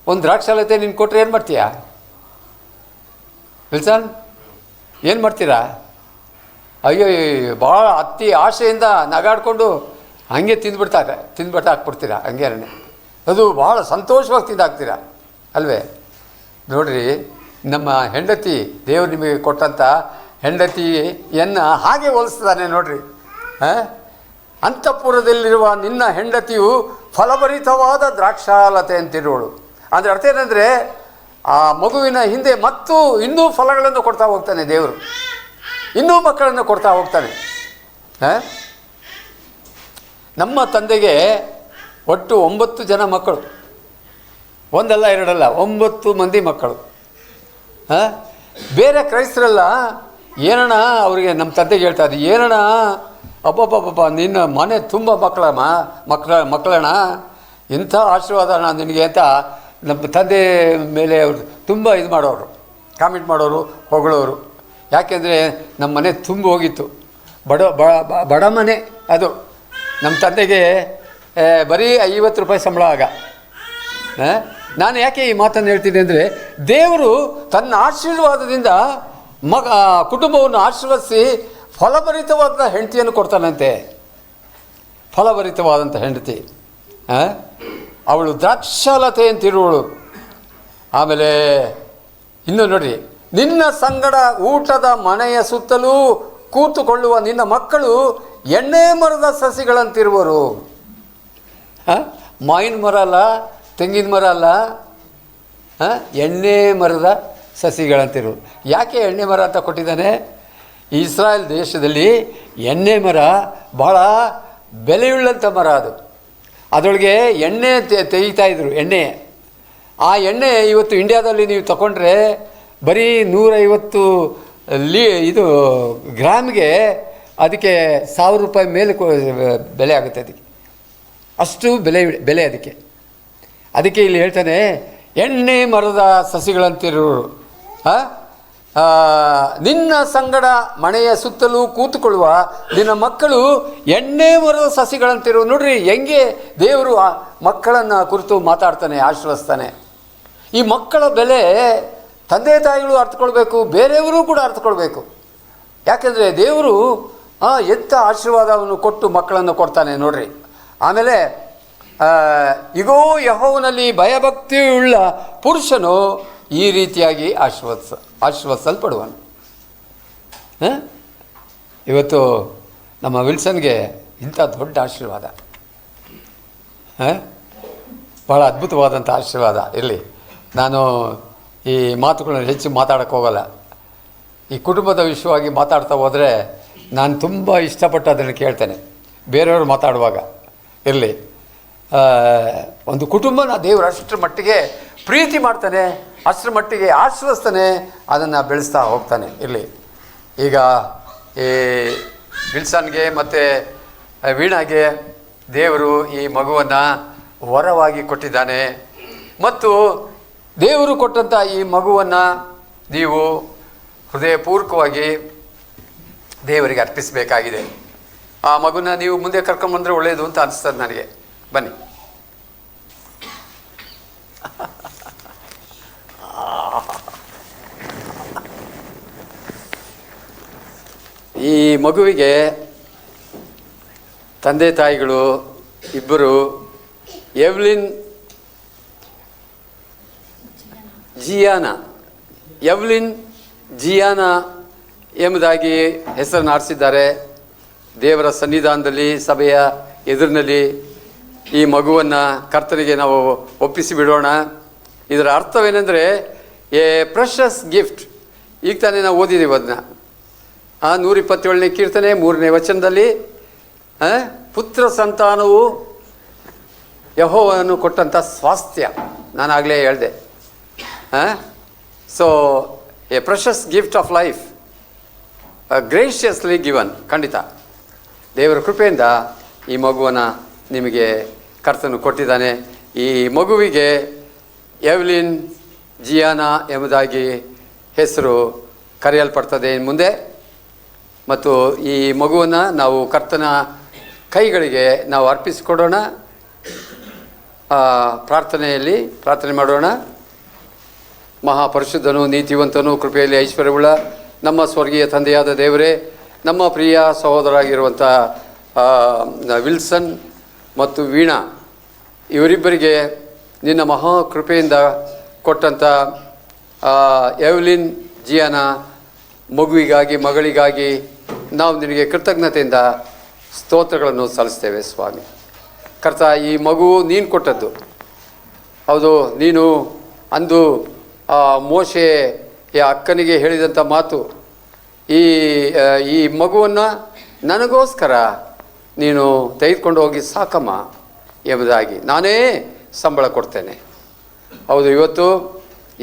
ಒಂದು ದ್ರಾಕ್ಷಾಲತೆ ನೀನು ಕೊಟ್ಟರೆ ಏನು ಮಾಡ್ತೀಯಾ ವಿಲ್ಸನ್? ಏನು ಮಾಡ್ತೀರಾ? ಅಯ್ಯೋ, ಭಾಳ ಅತಿ ಆಶೆಯಿಂದ ನಗಾಡ್ಕೊಂಡು ಹಾಗೆ ತಿಂದ್ಬಿಟ್ಟು ಹಾಕ್ಬಿಡ್ತೀರಾ. ಹಂಗೇನೆ ಅದು ಭಾಳ ಸಂತೋಷವಾಗಿ ತಿಂದಾಕ್ತೀರಾ ಅಲ್ವೇ? ನೋಡ್ರಿ, ನಮ್ಮ ಹೆಂಡತಿ, ದೇವರು ನಿಮಗೆ ಕೊಟ್ಟಂಥ ಹೆಂಡತಿಯನ್ನು ಹಾಗೆ ಹೋಲಿಸ್ತಾನೆ ನೋಡ್ರಿ. ಅಂತಃಪುರದಲ್ಲಿರುವ ನಿನ್ನ ಹೆಂಡತಿಯು ಫಲಭರಿತವಾದ ದ್ರಾಕ್ಷಾಲತೆ ಅಂತಿರುವಳು. ಅಂದರೆ ಅರ್ಥ ಏನಂದರೆ, ಆ ಮಗುವಿನ ಹಿಂದೆ ಮತ್ತು ಇನ್ನೂ ಫಲಗಳನ್ನು ಕೊಡ್ತಾ ಹೋಗ್ತಾನೆ ದೇವರು, ಇನ್ನೂ ಮಕ್ಕಳನ್ನು ಕೊಡ್ತಾ ಹೋಗ್ತಾನೆ. ನಮ್ಮ ತಂದೆಗೆ ಒಟ್ಟು 9 ಜನ ಮಕ್ಕಳು, ಒಂದಲ್ಲ ಎರಡಲ್ಲ, 9 ಮಂದಿ ಮಕ್ಕಳು. ಬೇರೆ ಕ್ರೈಸ್ತರೆಲ್ಲ ಏನಣ್ಣ, ಅವರಿಗೆ ನಮ್ಮ ತಂದೆಗೆ ಹೇಳ್ತಾರೆ, ಏನಣ್ಣ ಅಬ್ಬಬ್ಬಬ್ಬ ನಿನ್ನ ಮನೆ ತುಂಬ ಮಕ್ಕಳಣ್ಣ, ಇಂಥ ಆಶೀರ್ವಾದ ಅಣ್ಣ ನಿನಗೆ ಅಂತ ನಮ್ಮ ತಂದೆ ಮೇಲೆ ಅವರು ತುಂಬ ಇದು ಮಾಡೋರು, ಕಾಮೆಂಟ್ ಮಾಡೋರು, ಹೊಗಳೋರು. ಯಾಕೆಂದರೆ ನಮ್ಮ ಮನೆ ತುಂಬ ಹೋಗಿತ್ತು, ಬಡ ಮನೆ ಅದು. ನಮ್ಮ ತಂದೆಗೆ ಬರೀ 50 ರೂಪಾಯಿ ಸಂಬಳ ಆಗ. ನಾನು ಯಾಕೆ ಈ ಮಾತನ್ನು ಹೇಳ್ತೀನಿ ಅಂದರೆ, ದೇವರು ತನ್ನ ಆಶೀರ್ವಾದದಿಂದ ಕುಟುಂಬವನ್ನು ಆಶೀರ್ವದಿಸಿ ಫಲಭರಿತವಾದ ಹೆಂಡತಿಯನ್ನು ಕೊಡ್ತಾನಂತೆ. ಫಲಭರಿತವಾದಂಥ ಹೆಂಡತಿ, ಅವಳು ದ್ರಾಕ್ಷಾಲತೆ ಅಂತಿರುವಳು. ಆಮೇಲೆ ಇನ್ನು ನೋಡ್ರಿ, ನಿನ್ನ ಸಂಗಡ ಊಟದ ಮನೆಯ ಸುತ್ತಲೂ ಕೂತುಕೊಳ್ಳುವ ನಿನ್ನ ಮಕ್ಕಳು ಎಣ್ಣೆ ಮರದ ಸಸಿಗಳಂತಿರುವರು. ಮಾವಿನ ಮರ ಅಲ್ಲ, ತೆಂಗಿನ ಮರ ಅಲ್ಲ, ಎಣ್ಣೆ ಮರದ ಸಸಿಗಳಂತಿರು. ಯಾಕೆ ಎಣ್ಣೆ ಮರ ಅಂತ ಕೊಟ್ಟಿದ್ದಾನೆ? ಇಸ್ರಾಯೇಲ್ ದೇಶದಲ್ಲಿ ಎಣ್ಣೆ ಮರ ಭಾಳ ಬೆಲೆಯುಳ್ಳಂಥ ಮರ. ಅದು ಅದರೊಳಗೆ ಎಣ್ಣೆ ತೆಗಿತಾಯಿದ್ರು, ಎಣ್ಣೆ. ಆ ಎಣ್ಣೆ ಇವತ್ತು ಇಂಡಿಯಾದಲ್ಲಿ ನೀವು ತಗೊಂಡ್ರೆ ಬರೀ 150 ಇದು ಗ್ರಾಮ್ಗೆ ಅದಕ್ಕೆ 1000 ರೂಪಾಯಿ ಮೇಲೆ ಬೆಲೆ ಆಗುತ್ತೆ. ಅದಕ್ಕೆ ಅಷ್ಟು ಬೆಲೆ ಅದಕ್ಕೆ ಇಲ್ಲಿ ಹೇಳ್ತಾನೆ, ಎಣ್ಣೆ ಮರದ ಸಸಿಗಳಂತಿರೋರು. ನಿನ್ನ ಸಂಗಡ ಮನೆಯ ಸುತ್ತಲೂ ಕೂತುಕೊಳ್ಳುವ ನಿನ್ನ ಮಕ್ಕಳು ಎಣ್ಣೆ ಮರದ ಸಸಿಗಳಂತಿರು. ನೋಡ್ರಿ ಹೆಂಗೆ ದೇವರು ಆ ಮಕ್ಕಳನ್ನು ಕುರಿತು ಮಾತಾಡ್ತಾನೆ, ಆಶೀರ್ವದಿಸ್ತಾನೆ. ಈ ಮಕ್ಕಳ ಬೆಲೆ ತಂದೆ ತಾಯಿಗಳು ಅರ್ಥಕೊಳ್ಬೇಕು, ಬೇರೆಯವರು ಕೂಡ ಅರ್ಥಕೊಳ್ಬೇಕು. ಯಾಕೆಂದರೆ ದೇವರು ಎಂಥ ಆಶೀರ್ವಾದವನ್ನು ಕೊಟ್ಟು ಮಕ್ಕಳನ್ನು ಕೊಡ್ತಾನೆ ನೋಡ್ರಿ. ಆಮೇಲೆ ಇಗೋ ಯೆಹೋವನಲ್ಲಿ ಭಯಭಕ್ತಿಯುಳ್ಳ ಪುರುಷನು ಈ ರೀತಿಯಾಗಿ ಆಶೀರ್ವದಿಸಲ್ಪಡುವನು. ಇವತ್ತು ನಮ್ಮ ವಿಲ್ಸನ್ಗೆ ಇಂಥ ದೊಡ್ಡ ಆಶೀರ್ವಾದ. ಭಾಳ ಅದ್ಭುತವಾದಂಥ ಆಶೀರ್ವಾದ ಇರಲಿ. ನಾನು ಈ ಮಾತುಗಳನ್ನ ಹೆಚ್ಚು ಮಾತಾಡೋಕ್ಕೆ ಹೋಗಲ್ಲ. ಈ ಕುಟುಂಬದ ವಿಷಯವಾಗಿ ಮಾತಾಡ್ತಾ ಹೋದರೆ ನಾನು ತುಂಬ ಇಷ್ಟಪಟ್ಟು ಅದನ್ನು ಕೇಳ್ತೇನೆ ಬೇರೆಯವರು ಮಾತಾಡುವಾಗ. ಇರಲಿ, ಒಂದು ಕುಟುಂಬನ ದೇವರು ಅಷ್ಟರ ಮಟ್ಟಿಗೆ ಪ್ರೀತಿ ಮಾಡ್ತಾನೆ, ಅಷ್ಟರ ಮಟ್ಟಿಗೆ ಆಶೀರ್ವದಿಸ್ತಾನೆ, ಅದನ್ನು ಬೆಳೆಸ್ತಾ ಹೋಗ್ತಾನೆ. ಇರಲಿ, ಈಗ ಈ ವಿಲ್ಸನ್ಗೆ ಮತ್ತು ವೀಣಾಗೆ ದೇವರು ಈ ಮಗುವನ್ನು ವರವಾಗಿ ಕೊಟ್ಟಿದ್ದಾನೆ. ಮತ್ತು ದೇವರು ಕೊಟ್ಟಂಥ ಈ ಮಗುವನ್ನು ನೀವು ಹೃದಯಪೂರ್ವಕವಾಗಿ ದೇವರಿಗೆ ಅರ್ಪಿಸಬೇಕಾಗಿದೆ. ಆ ಮಗುನ ನೀವು ಮುಂದೆ ಕರ್ಕೊಂಬಂದರೆ ಒಳ್ಳೆಯದು ಅಂತ ಅನಿಸ್ತದೆ ನನಗೆ. ಬನ್ನಿ. ಈ ಮಗುವಿಗೆ ತಂದೆ ತಾಯಿಗಳು ಇಬ್ಬರು ಎವ್ಲಿನ್ ಜಿಯಾನಾ ಎಂಬುದಾಗಿ ಹೆಸರನ್ನು ಆರಿಸಿದ್ದಾರೆ. ದೇವರ ಸನ್ನಿಧಾನದಲ್ಲಿ ಸಭೆಯ ಎದುರಿನಲ್ಲಿ ಈ ಮಗುವನ್ನು ಕರ್ತನಿಗೆ ನಾವು ಒಪ್ಪಿಸಿ ಬಿಡೋಣ. ಇದರ ಅರ್ಥವೇನೆಂದರೆ ಎ ಪ್ರೆಷಸ್ ಗಿಫ್ಟ್. ಈಗ ತಾನೇ ನಾವು ಓದಿದ್ದೀವಿ ಅದನ್ನ. 127ನೇ ಕೀರ್ತನೆ 3ನೇ ವಚನದಲ್ಲಿ ಪುತ್ರ ಸಂತಾನವು ಯೆಹೋವನು ಕೊಟ್ಟಂಥ ಸ್ವಾಸ್ಥ್ಯ. ನಾನಾಗಲೇ ಹೇಳಿದೆ. So A precious gift of life graciously given. ಖಂಡಿತ ದೇವರ ಕೃಪೆಯಿಂದ ಈ ಮಗುವನ್ನು ನಿಮಗೆ ಕರ್ತನು ಕೊಟ್ಟಿದ್ದಾನೆ. ಈ ಮಗುವಿಗೆ ಎವ್ಲಿನ್ ಜಿಯಾನಾ ಎಂಬುದಾಗಿ ಹೆಸರು ಕರೆಯಲ್ಪಡ್ತದೆ ಇನ್ನು ಮುಂದೆ. ಮತ್ತು ಈ ಮಗುವನ್ನು ನಾವು ಕರ್ತನ ಕೈಗಳಿಗೆ ನಾವು ಅರ್ಪಿಸಿಕೊಡೋಣ. ಪ್ರಾರ್ಥನೆ ಮಾಡೋಣ. ಮಹಾಪರಿಶುದ್ಧನು, ನೀತಿವಂತನು, ಕೃಪೆಯಲ್ಲಿ ಐಶ್ವರ್ಯವುಳ್ಳ ನಮ್ಮ ಸ್ವರ್ಗೀಯ ತಂದೆಯಾದ ದೇವರೇ, ನಮ್ಮ ಪ್ರಿಯ ಸಹೋದರಾಗಿರುವಂಥ ವಿಲ್ಸನ್ ಮತ್ತು ವೀಣಾ ಇವರಿಬ್ಬರಿಗೆ ನಿನ್ನ ಮಹಾಕೃಪೆಯಿಂದ ಕೊಟ್ಟಂಥ ಎವ್ಲಿನ್ ಜಿಯಾನಾ ಮಗಳಿಗಾಗಿ ನಾವು ನಿನಗೆ ಕೃತಜ್ಞತೆಯಿಂದ ಸ್ತೋತ್ರಗಳನ್ನು ಸಲ್ಲಿಸ್ತೇವೆ ಸ್ವಾಮಿ. ಕರ್ತ, ಈ ಮಗು ನೀನು ಕೊಟ್ಟದ್ದು ಹೌದು. ನೀನು ಅಂದು ಮೋಶೆಯ ಅಕ್ಕನಿಗೆ ಹೇಳಿದಂಥ ಮಾತು, ಈ ಮಗುವನ್ನು ನನಗೋಸ್ಕರ ನೀನು ತೆಗೆದುಕೊಂಡು ಹೋಗಿ ಸಾಕಮ್ಮ ಎಂಬುದಾಗಿ, ನಾನೇ ಸಂಬಳ ಕೊಡ್ತೇನೆ. ಹೌದು, ಇವತ್ತು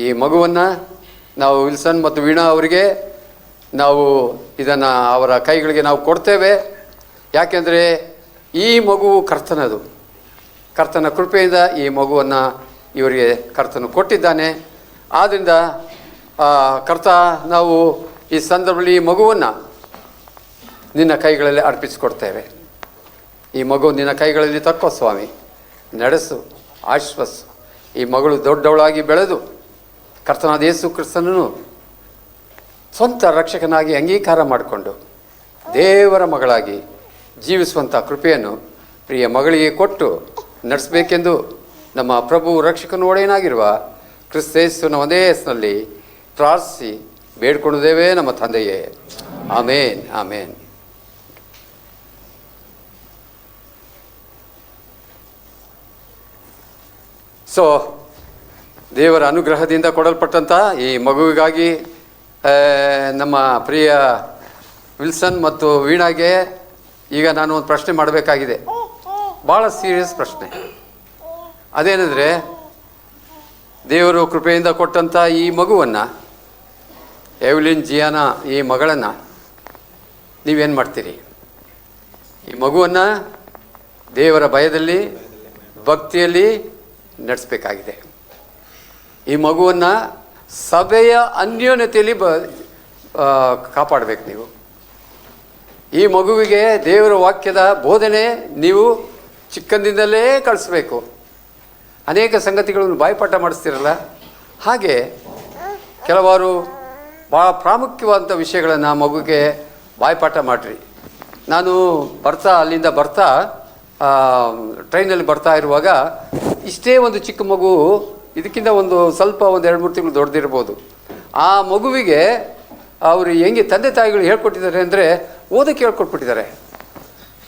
ಈ ಮಗುವನ್ನು ನಾವು ವಿಲ್ಸನ್ ಮತ್ತು ವೀಣಾ ಅವರಿಗೆ ನಾವು ಇದನ್ನು ಅವರ ಕೈಗಳಿಗೆ ನಾವು ಕೊಡ್ತೇವೆ. ಯಾಕೆಂದರೆ ಈ ಮಗು ಕರ್ತನದು. ಕರ್ತನ ಕೃಪೆಯಿಂದ ಈ ಮಗುವನ್ನು ಇವರಿಗೆ ಕರ್ತನು ಕೊಟ್ಟಿದ್ದಾನೆ. ಆದ್ದರಿಂದ ಕರ್ತ, ನಾವು ಈ ಸಂದರ್ಭದಲ್ಲಿ ಈ ಮಗುವನ್ನು ನಿನ್ನ ಕೈಗಳಲ್ಲಿ ಅರ್ಪಿಸಿಕೊಡ್ತೇವೆ. ಈ ಮಗು ನಿನ್ನ ಕೈಗಳಲ್ಲಿ ತಕ್ಕೋ ಸ್ವಾಮಿ, ನಡೆಸು, ಆಶ್ವಾಸು. ಈ ಮಗಳು ದೊಡ್ಡವಳಾಗಿ ಬೆಳೆದು ಕರ್ತನಾದ ಯೇಸು ಕ್ರಿಸ್ತನನ್ನು ಸ್ವಂತ ರಕ್ಷಕನಾಗಿ ಅಂಗೀಕಾರ ಮಾಡಿಕೊಂಡು ದೇವರ ಮಗಳಾಗಿ ಜೀವಿಸುವಂಥ ಕೃಪೆಯನ್ನು ಪ್ರಿಯ ಮಗಳಿಗೆ ಕೊಟ್ಟು ನಡೆಸಬೇಕೆಂದು ನಮ್ಮ ಪ್ರಭು ರಕ್ಷಕನು ಒಡೆಯನಾಗಿರುವ ಕ್ರಿಸ್ತೇಸುವಿನ ಒಂದೇ ಹೆಸರಿನಲ್ಲಿ ಪ್ರಾರ್ಥಿಸಿ ಬೇಡ್ಕೊಂಡಿದ್ದೇವೆ ನಮ್ಮ ತಂದೆಯೇ. ಆಮೇನ್, ಆಮೇನ್. ಸೊ ದೇವರ ಅನುಗ್ರಹದಿಂದ ಕೊಡಲ್ಪಟ್ಟಂಥ ಈ ಮಗುವಿಗಾಗಿ ನಮ್ಮ ಪ್ರಿಯ ವಿಲ್ಸನ್ ಮತ್ತು ವೀಣಾಗೆ ಈಗ ನಾನು ಒಂದು ಪ್ರಶ್ನೆ ಮಾಡಬೇಕಾಗಿದೆ. ಭಾಳ ಸೀರಿಯಸ್ ಪ್ರಶ್ನೆ. ಅದೇನೆಂದರೆ, ದೇವರು ಕೃಪೆಯಿಂದ ಕೊಟ್ಟಂಥ ಈ ಮಗುವನ್ನು, ಎವ್ಲಿನ್ ಜಿಯಾನಾ ಈ ಮಗಳನ್ನು ನೀವೇನು ಮಾಡ್ತೀರಿ? ಈ ಮಗುವನ್ನು ದೇವರ ಭಯದಲ್ಲಿ, ಭಕ್ತಿಯಲ್ಲಿ ನಡೆಸಬೇಕಾಗಿದೆ. ಈ ಮಗುವನ್ನು ಸಭೆಯ ಅನ್ಯೋನ್ಯತೆಯಲ್ಲಿ ಕಾಪಾಡಬೇಕು ನೀವು. ಈ ಮಗುವಿಗೆ ದೇವರ ವಾಕ್ಯದ ಬೋಧನೆ ನೀವು ಚಿಕ್ಕಂದಿನಲ್ಲೇ ಕಳಿಸ್ಬೇಕು. ಅನೇಕ ಸಂಗತಿಗಳನ್ನು ಬಾಯ್ಪಾಠ ಮಾಡಿಸ್ತಿರಲ್ಲ, ಹಾಗೆ ಕೆಲವಾರು ಭಾಳ ಪ್ರಾಮುಖ್ಯವಾದಂಥ ವಿಷಯಗಳನ್ನು ಮಗುಗೆ ಬಾಯ್ಪಾಠ ಮಾಡಿರಿ. ನಾನು ಅಲ್ಲಿಂದ ಬರ್ತಾ ಟ್ರೈನಲ್ಲಿ ಬರ್ತಾ ಇರುವಾಗ ಇಷ್ಟೇ ಒಂದು ಚಿಕ್ಕ ಮಗು, ಇದಕ್ಕಿಂತ ಸ್ವಲ್ಪ 2-3 ತಿಂಗಳು ದೊಡ್ಡದಿರ್ಬೋದು. ಆ ಮಗುವಿಗೆ ಅವರು ಹೆಂಗೆ ತಂದೆ ತಾಯಿಗಳು ಹೇಳ್ಕೊಟ್ಟಿದ್ದಾರೆ ಅಂದರೆ ಓದೋಕ್ಕೆ ಹೇಳ್ಕೊಟ್ಬಿಟ್ಟಿದ್ದಾರೆ.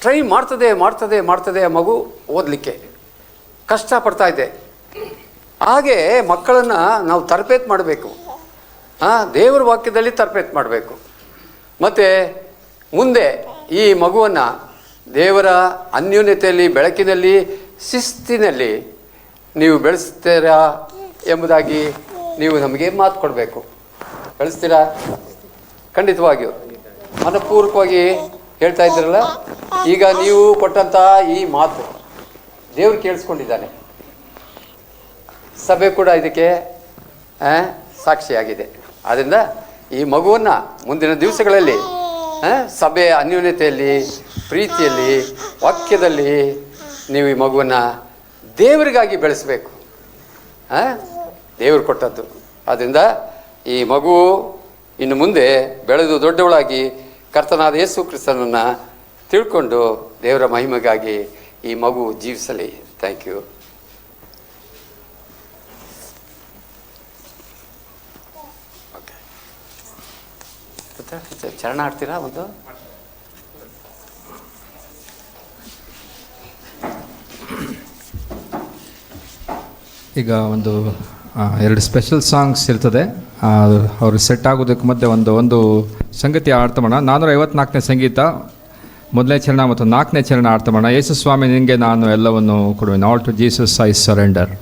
ಟ್ರೈ ಮಾಡ್ತದೆ ಆ ಮಗು ಓದಲಿಕ್ಕೆ. ಕಷ್ಟಪಡ್ತಾ ಇದ್ದೆ. ಹಾಗೆ ಮಕ್ಕಳನ್ನು ನಾವು ತರಬೇತಿ ಮಾಡಬೇಕು. ದೇವರ ವಾಕ್ಯದಲ್ಲಿ ತರಬೇತಿ ಮಾಡಬೇಕು. ಮತ್ತು ಮುಂದೆ ಈ ಮಗುವನ್ನು ದೇವರ ಅನ್ಯೋನ್ಯತೆಯಲ್ಲಿ, ಬೆಳಕಿನಲ್ಲಿ, ಶಿಸ್ತಿನಲ್ಲಿ ನೀವು ಬೆಳೆಸ್ತೀರಾ ಎಂಬುದಾಗಿ ನೀವು ನಮಗೆ ಮಾತು ಕೊಡಬೇಕು. ಬೆಳೆಸ್ತೀರಾ? ಖಂಡಿತವಾಗಿಯೂ ಮನಪೂರ್ವಕವಾಗಿ ಹೇಳ್ತಾ ಇದ್ದೀರಲ್ಲ. ಈಗ ನೀವು ಕೊಟ್ಟಂಥ ಈ ಮಾತು ದೇವರು ಕೇಳಿಸ್ಕೊಂಡಿದ್ದಾನೆ. ಸಭೆ ಕೂಡ ಇದಕ್ಕೆ ಸಾಕ್ಷಿಯಾಗಿದೆ. ಆದ್ದರಿಂದ ಈ ಮಗುವನ್ನು ಮುಂದಿನ ದಿವಸಗಳಲ್ಲಿ ಸಭೆಯ ಅನ್ಯೋನ್ಯತೆಯಲ್ಲಿ, ಪ್ರೀತಿಯಲ್ಲಿ, ವಾಕ್ಯದಲ್ಲಿ ನೀವು ಈ ಮಗುವನ್ನು ದೇವರಿಗಾಗಿ ಬೆಳೆಸಬೇಕು. ದೇವರು ಕೊಟ್ಟದ್ದು. ಆದ್ದರಿಂದ ಈ ಮಗು ಇನ್ನು ಮುಂದೆ ಬೆಳೆದು ದೊಡ್ಡವಳಾಗಿ ಕರ್ತನಾದ ಯೇಸು ಕ್ರಿಸ್ತನನ್ನು ತಿಳ್ಕೊಂಡು ದೇವರ ಮಹಿಮೆಗಾಗಿ ಈ ಮಗು ಜೀವಿಸಲಿ. Thank you. ಓಕೆ, ಚರಣ ಆಡ್ತೀರಾ ಒಂದು? ಈಗ ಒಂದು 2 ಸ್ಪೆಷಲ್ ಸಾಂಗ್ಸ್ ಇರ್ತದೆ. ಅವರು ಸೆಟ್ ಆಗೋದಕ್ಕೆ ಮಧ್ಯೆ ಒಂದು ಸಂಗತಿ ಆಡ್ತಾ ಮಾಡೋಣ. 454ನೇ ಸಂಗೀತ, 1ನೇ ಚರಣ ಮತ್ತು 4ನೇ ಚರಣ ಆಡ್ತಾ ಮಾಡೋಣ. ಯೇಸು ಸ್ವಾಮಿ, ನಿನಗೆ ನಾನು ಎಲ್ಲವನ್ನು ಕೊಡುವೆನು. All to Jesus I surrender.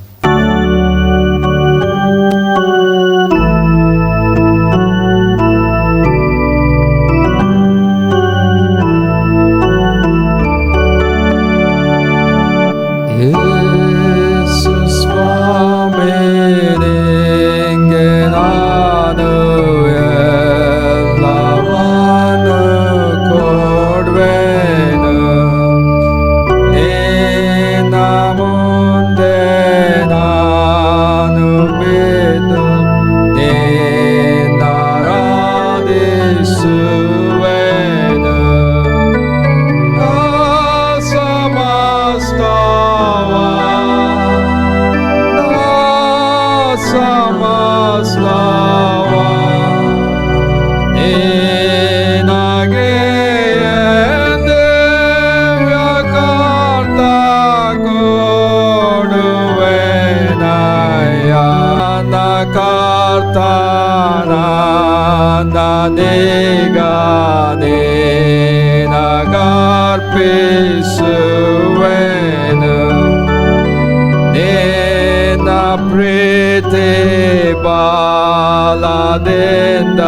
ಬಾಲದಿಂದ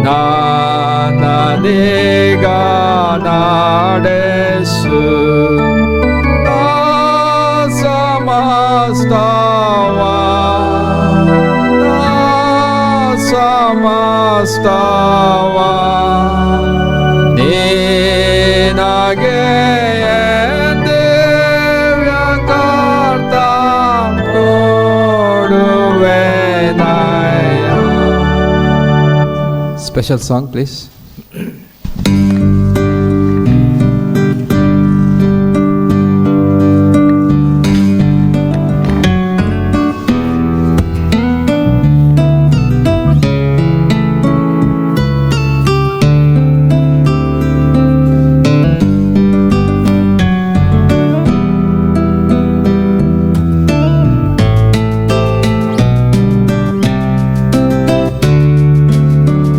ನಾನೀಗ ನಡೆಸು ಸಮಸ್ತವ ನಿನಗೆ ದಿವ್ಯ ಕರ್ತ Special song, please.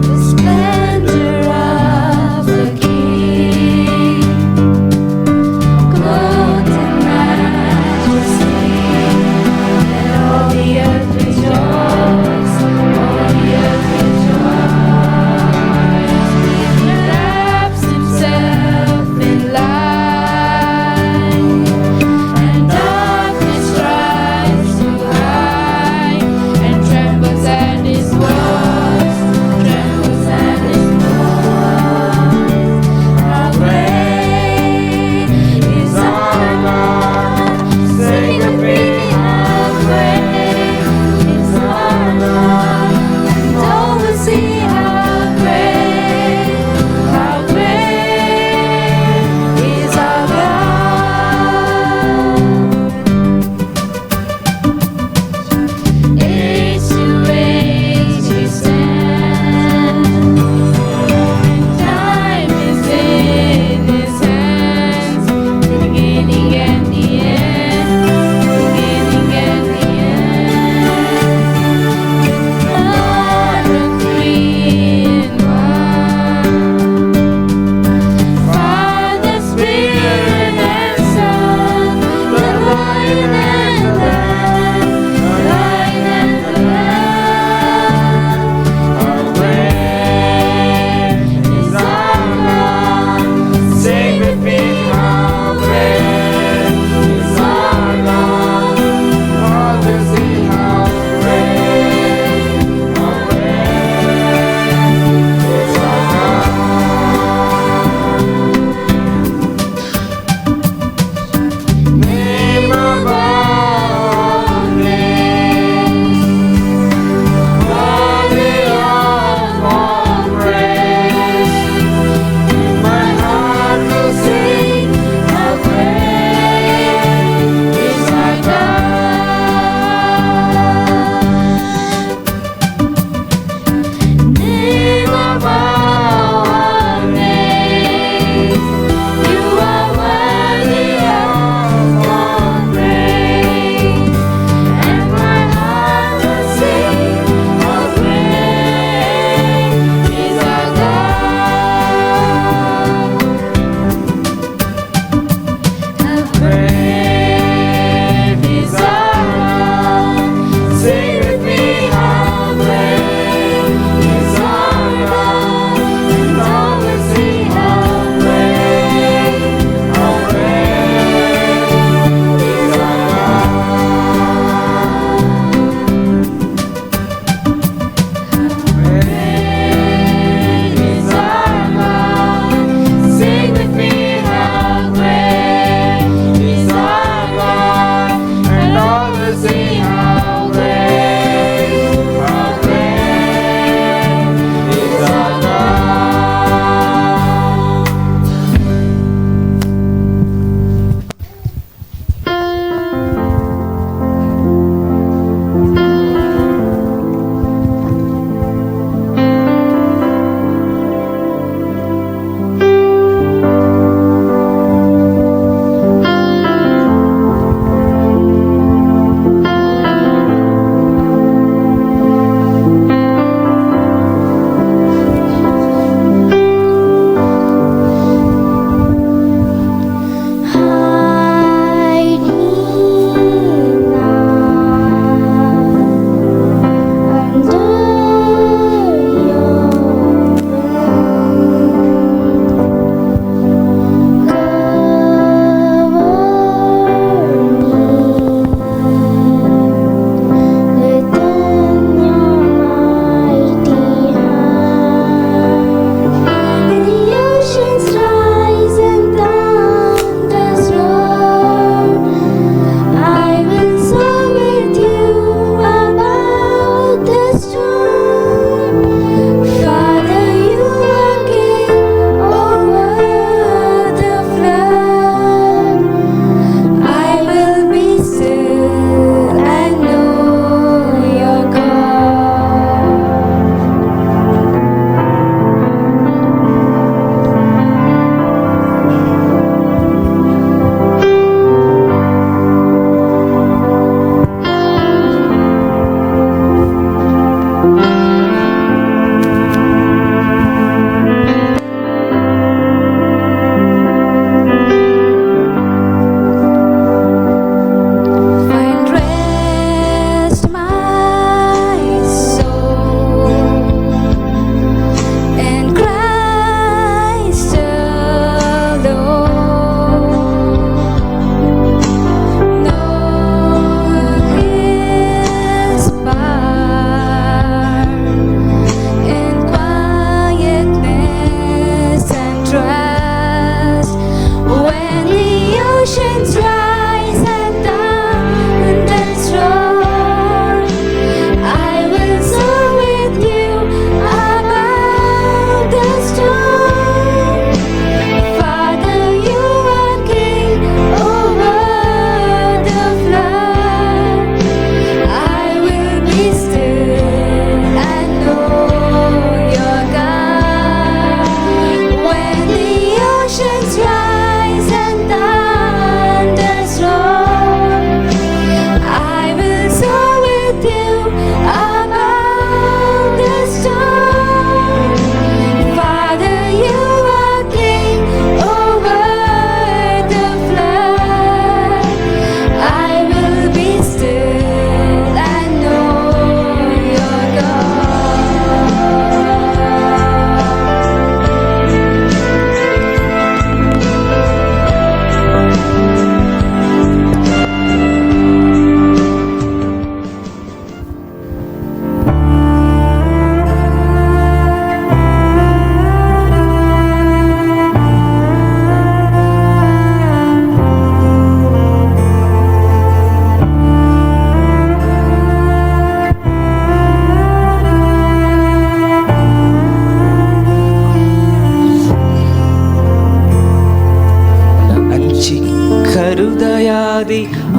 The splendor of the King.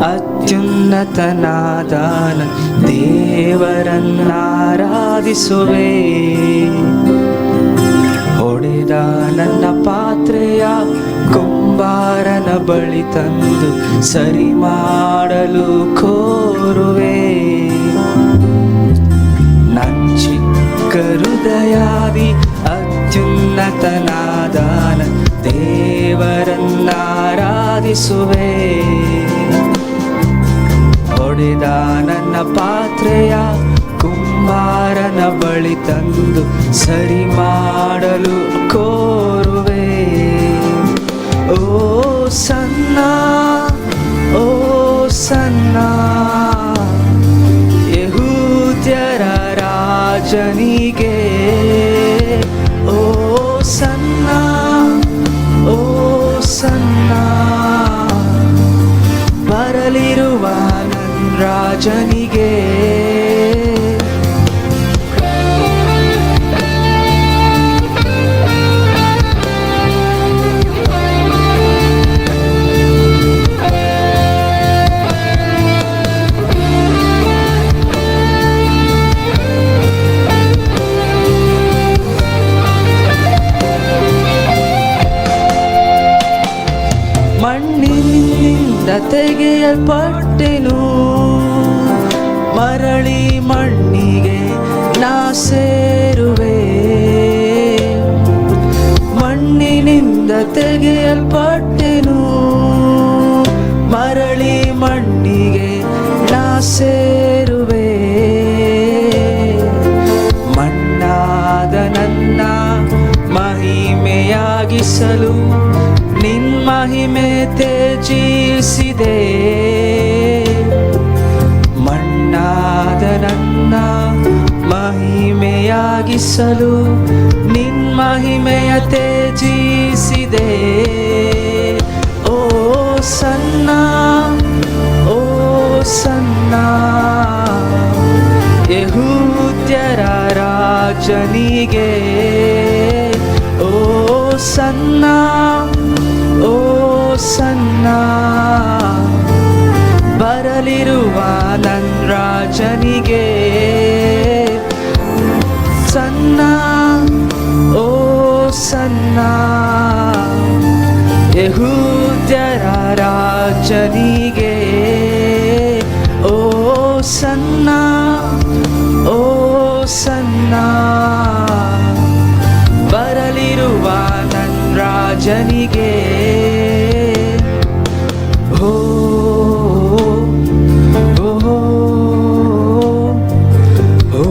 ಅತ್ಯುನ್ನತನಾದಾನ ದೇವರನ್ನಾರಾಧಿಸುವೆ. ಹೊಡೆದ ನನ್ನ ಪಾತ್ರೆಯ ಕುಂಬಾರನ ಬಳಿ ತಂದು ಸರಿ ಮಾಡಲು ಕೋರುವೆ. ಚಿಕ್ಕ ಹೃದಯಾದಿ ಅತ್ಯುನ್ನತನಾದಾನ ದೇವರನ್ನಾರಾಧಿಸುವೆ. ಹೊಡೆದ ನನ್ನ ಪಾತ್ರೆಯ ಕುಂಬಾರನ ಬಳಿ ತಂದು ಸರಿ ಮಾಡಲು ಕೋರುವೆ. ಓ ಸನ್ನ, ಓ ಸನ್ನ, ಯೆಹೂದ್ಯರ ರಾಜನಿಗೆ. ಓ ಸನ್ನ, ಓ ಸನ್ನ, ಬರಲಿರುವ ನನ್ನ ರಾಜನಿಗೆ. ಮಣ್ಣಿನಿಂದ ತೆಗೆಯಲ್ಪಟ್ಟೆನು, ಮರಳಿ ಮಣ್ಣಿಗೆ ನಾ ಸೇರುವೆ. ಮಣ್ಣಿನಿಂದ ತೆಗೆಯಲ್ಪಟ್ಟೆನು, ಮರಳಿ ಮಣ್ಣಿಗೆ ನಾ ಸೇರುವೆ. ಮಣ್ಣಾದ ನನ್ನ ಮಹಿಮೆಯಾಗಿಸಲು ನಿನ್ ಮಹಿಮೆ ತ್ಯಜಿಸಿದೆ. ಮಣ್ಣಾದ ನನ್ನ ಮಹಿಮೆಯಾಗಿಸಲು ನಿನ್ ಮಹಿಮೆಯ ತ್ಯಜಿಸಿದೆ. ಓ ಸನ್ನ, ಓ ಸನ್ನ, ಯೆಹೂದ್ಯರ ರಾಜನಿಗೆ. ಓ ಸನ್ನ, ಓ ಸನ್ನ, ಬರಲಿರುವ ನನ್ನ ರಾಜನಿಗೆ. ಸನ್ನ, ಓ ಸನ್ನ, ಯೆಹೂದ್ಯರ ರಾಜನಿಗೆ. ಓ ಸನ್ನ, ಓ ಸನ್ನ, ಬರಲಿರುವ ನನ್ನ ರಾಜನಿಗೆ. ಓ ಓ ಓ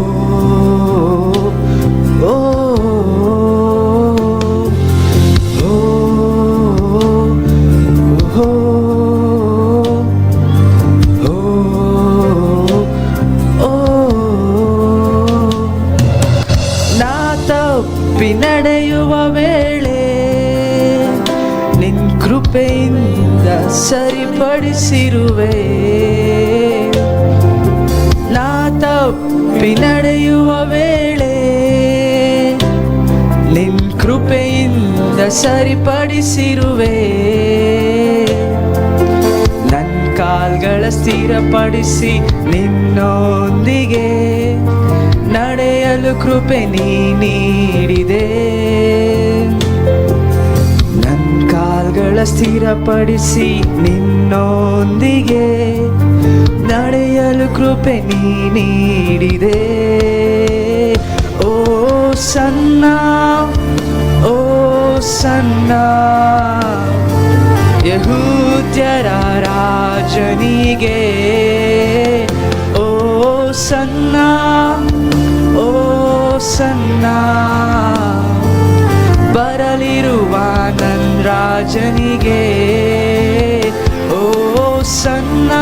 ಓ ನಾ ತಪ್ಪಿ ನಡೆಯುವ ವೇಳೆ ನಿನ್ ಕೃಪೆಯಿಂದ ಸರಿಪಡಿಸಿರುವೆ. ನಾ ತಪ್ಪಿ ನಡೆಯುವ ವೇಳೆ ನಿನ್ ಕೃಪೆಯಿಂದ ಸರಿಪಡಿಸಿರುವೆ. ನನ್ನ ಕಾಲ್ಗಳ ಸ್ಥಿರಪಡಿಸಿ ನಿನ್ನೊಂದಿಗೆ ನಡೆಯಲು ಕೃಪೆ ನೀ ನೀಡಿದೆ. ನನ್ನ ಕಾಲ್ಗಳ ಸ್ಥಿರಪಡಿಸಿ ನಿನ್ನೊಂದಿಗೆ ನಡೆಯಲು ಕೃಪೆ ನೀ ನೀಡಿದೆ. ಓ ಸನ್ನ, ಓ ಸನ್ನ, ಯೆಹೂದ್ಯರ ರಾಜನಿಗೆ. ಓ ಸನ್ನ, ಓ ಸನ್ನ, ಬರಲಿರುವ ನನ್ನ ರಾಜನಿಗೆ. ಓ ಸನ್ನ,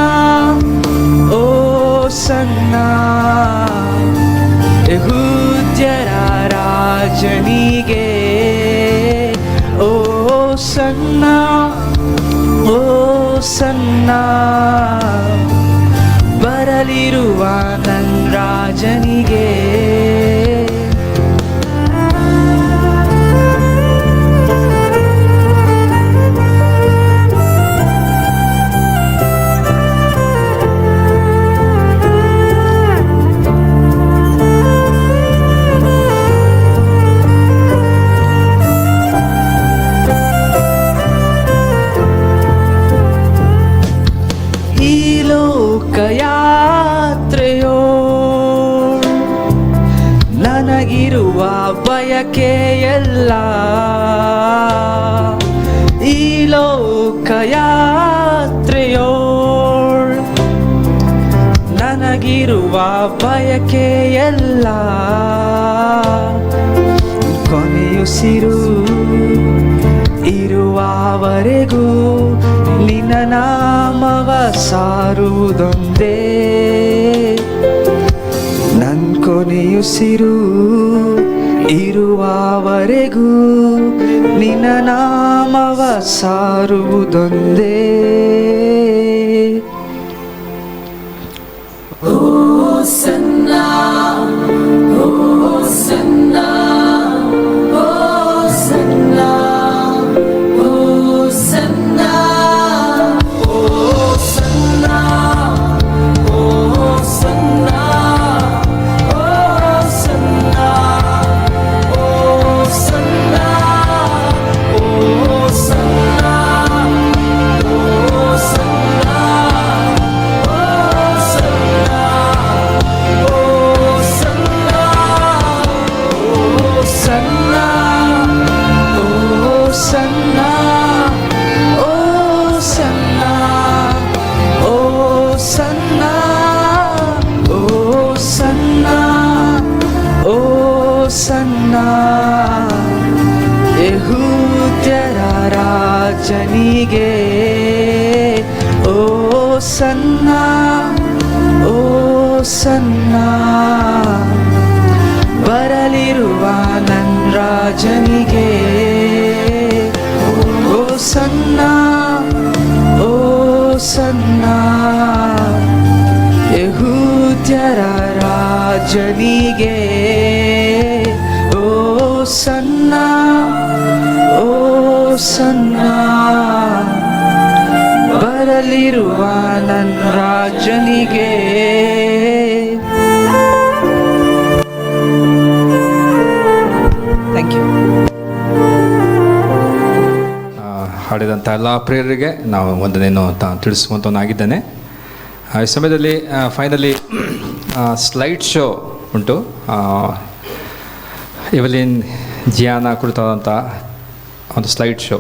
ಓ ಸನ್ನ, ಯೆಹೂದ್ಯರ ರಾಜನಿಗೆ. ಓ ಸನ್ನ, ಓ ಸನ್ನ, ಬರಲಿರುವ ನನ್ನ ರಾಜನಿಗೆ. ಬಯಕೆಯೆಲ್ಲ ಈ ಲೋಕಯಾತ್ರೆಯೋಳ್ ನನಗಿರುವ ಬಯಕೆಯೆಲ್ಲ ಕೊನೆಯುಸಿರು ಇರುವವರೆಗೂ ನಿನ್ನ ನಾಮವ ಸಾರುವುದೊಂದೇ. ನನ್ ಕೊನೆಯುಸಿರು ಇರುವವರೆಗೂ ನಿನ್ನ ನಾಮವ ಸಾರುವುದೊಂದೇ. ಯೆಹೂದ್ಯರ ರಾಜನಿಗೆ ಓ ಸನ್ನ, ಓ ಸನ್ನ. ಬರಲಿರುವ ನನ್ ರಾಜನಿಗೆ ಓ ಸನ್ನ, ಓ ಸನ್ನ. ಯೆಹೂದ್ಯರ ರಾಜನಿಗೆ ಓ ಸನ್ನ, ಓ ಸನ್ನ. ಬರಲಿರುವ ನನ್ನ ರಾಜನಿಗೆ ಥ್ಯಾಂಕ್ ಯು. ಹಾಡಿದಂಥ ಎಲ್ಲ ಪ್ರೇಯರಿಗೆ ನಾವು ವಂದನೆಯನ್ನು ತಿಳಿಸುವಂತವನಾಗಿದ್ದೇನೆ. ಈ ಸಮಯದಲ್ಲಿ ಫೈನಲಿ ಸ್ಲೈಡ್ ಶೋ ಉಂಟು. ಎವೆಲಿನ್ ಜಿಯಾನ ಕುರಿತಾದಂಥ ಒಂದು slide show.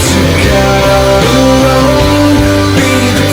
To God alone be the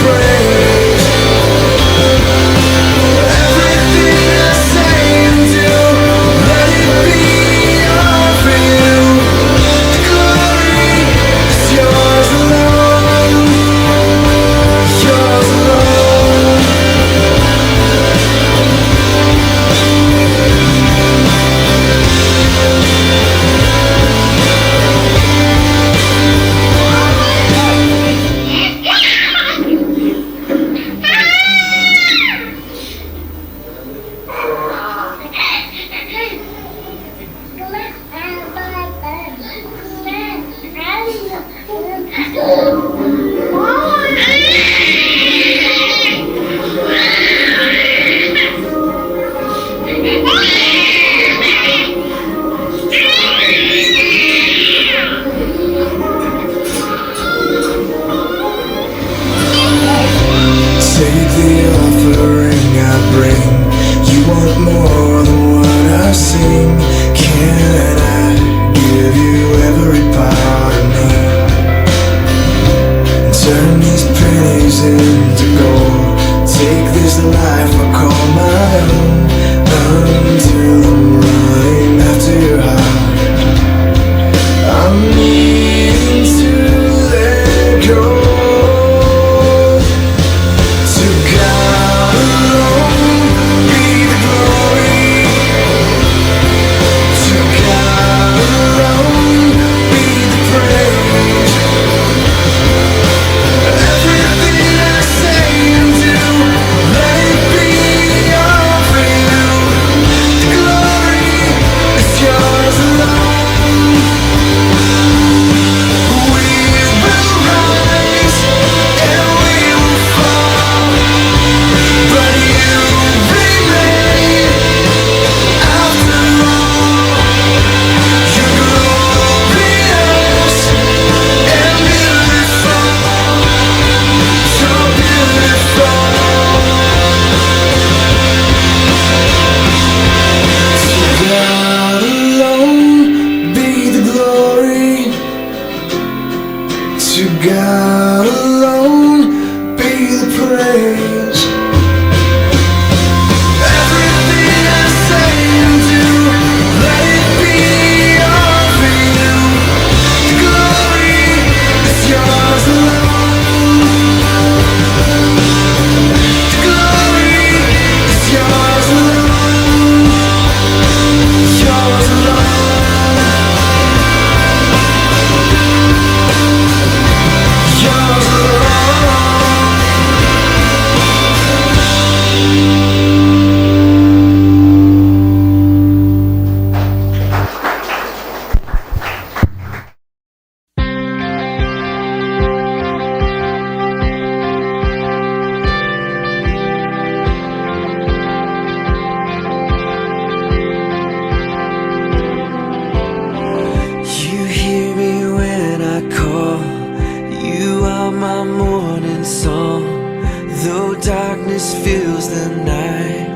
darkness fills the night,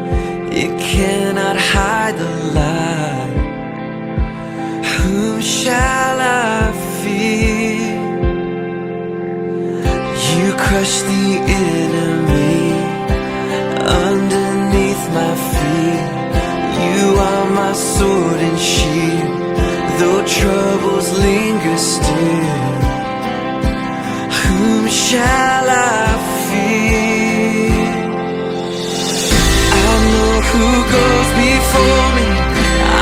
it cannot hide the light. Whom shall I fear? You crush the enemy underneath my feet. You are my sword and shield, though troubles linger still. Whom shall I fear? I know who goes before me,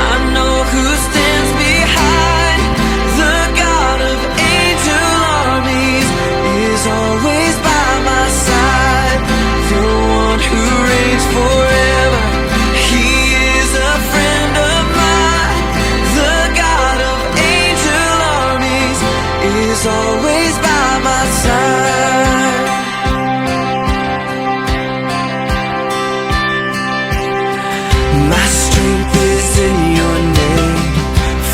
I know who stands behind. The God of angel armies is always by my side. The one who reigns forever, he is a friend of mine. The God of angel armies is always by my side. My strength is in your name,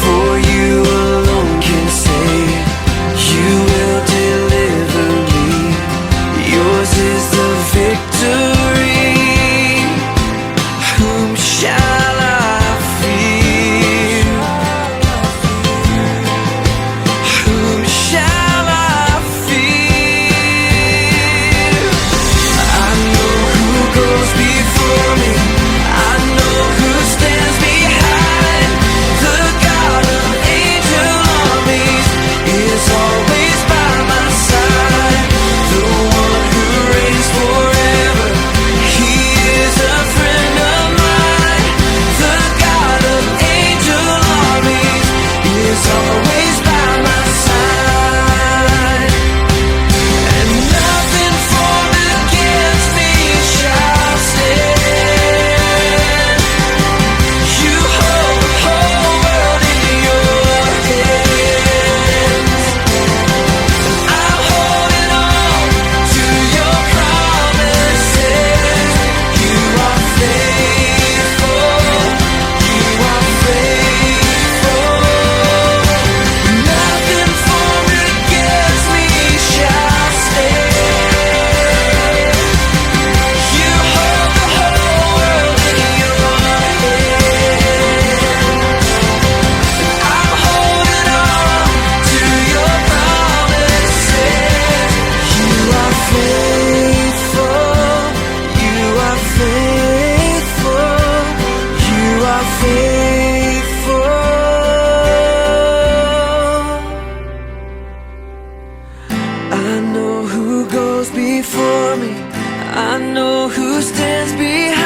for you alone can save. You will deliver me, yours is the victory. Whom shall I fear? Whom shall I fear? I know who goes before me, I know who stands behind. The God of angel armies is always by my side. The one who reigns forever, he is a friend of mine. The God of angel armies is always by my side. And nothing formed against me shall stand. You hold the whole world in your hands. I'm holding on to your promises. You are faithful. You are faithful. Nothing formed against me shall stand. You hold the whole world in your hands. I'm holding on to your promises. You are faithful. You are faithful. You are faithful. I know who goes before me, I know who stands behind.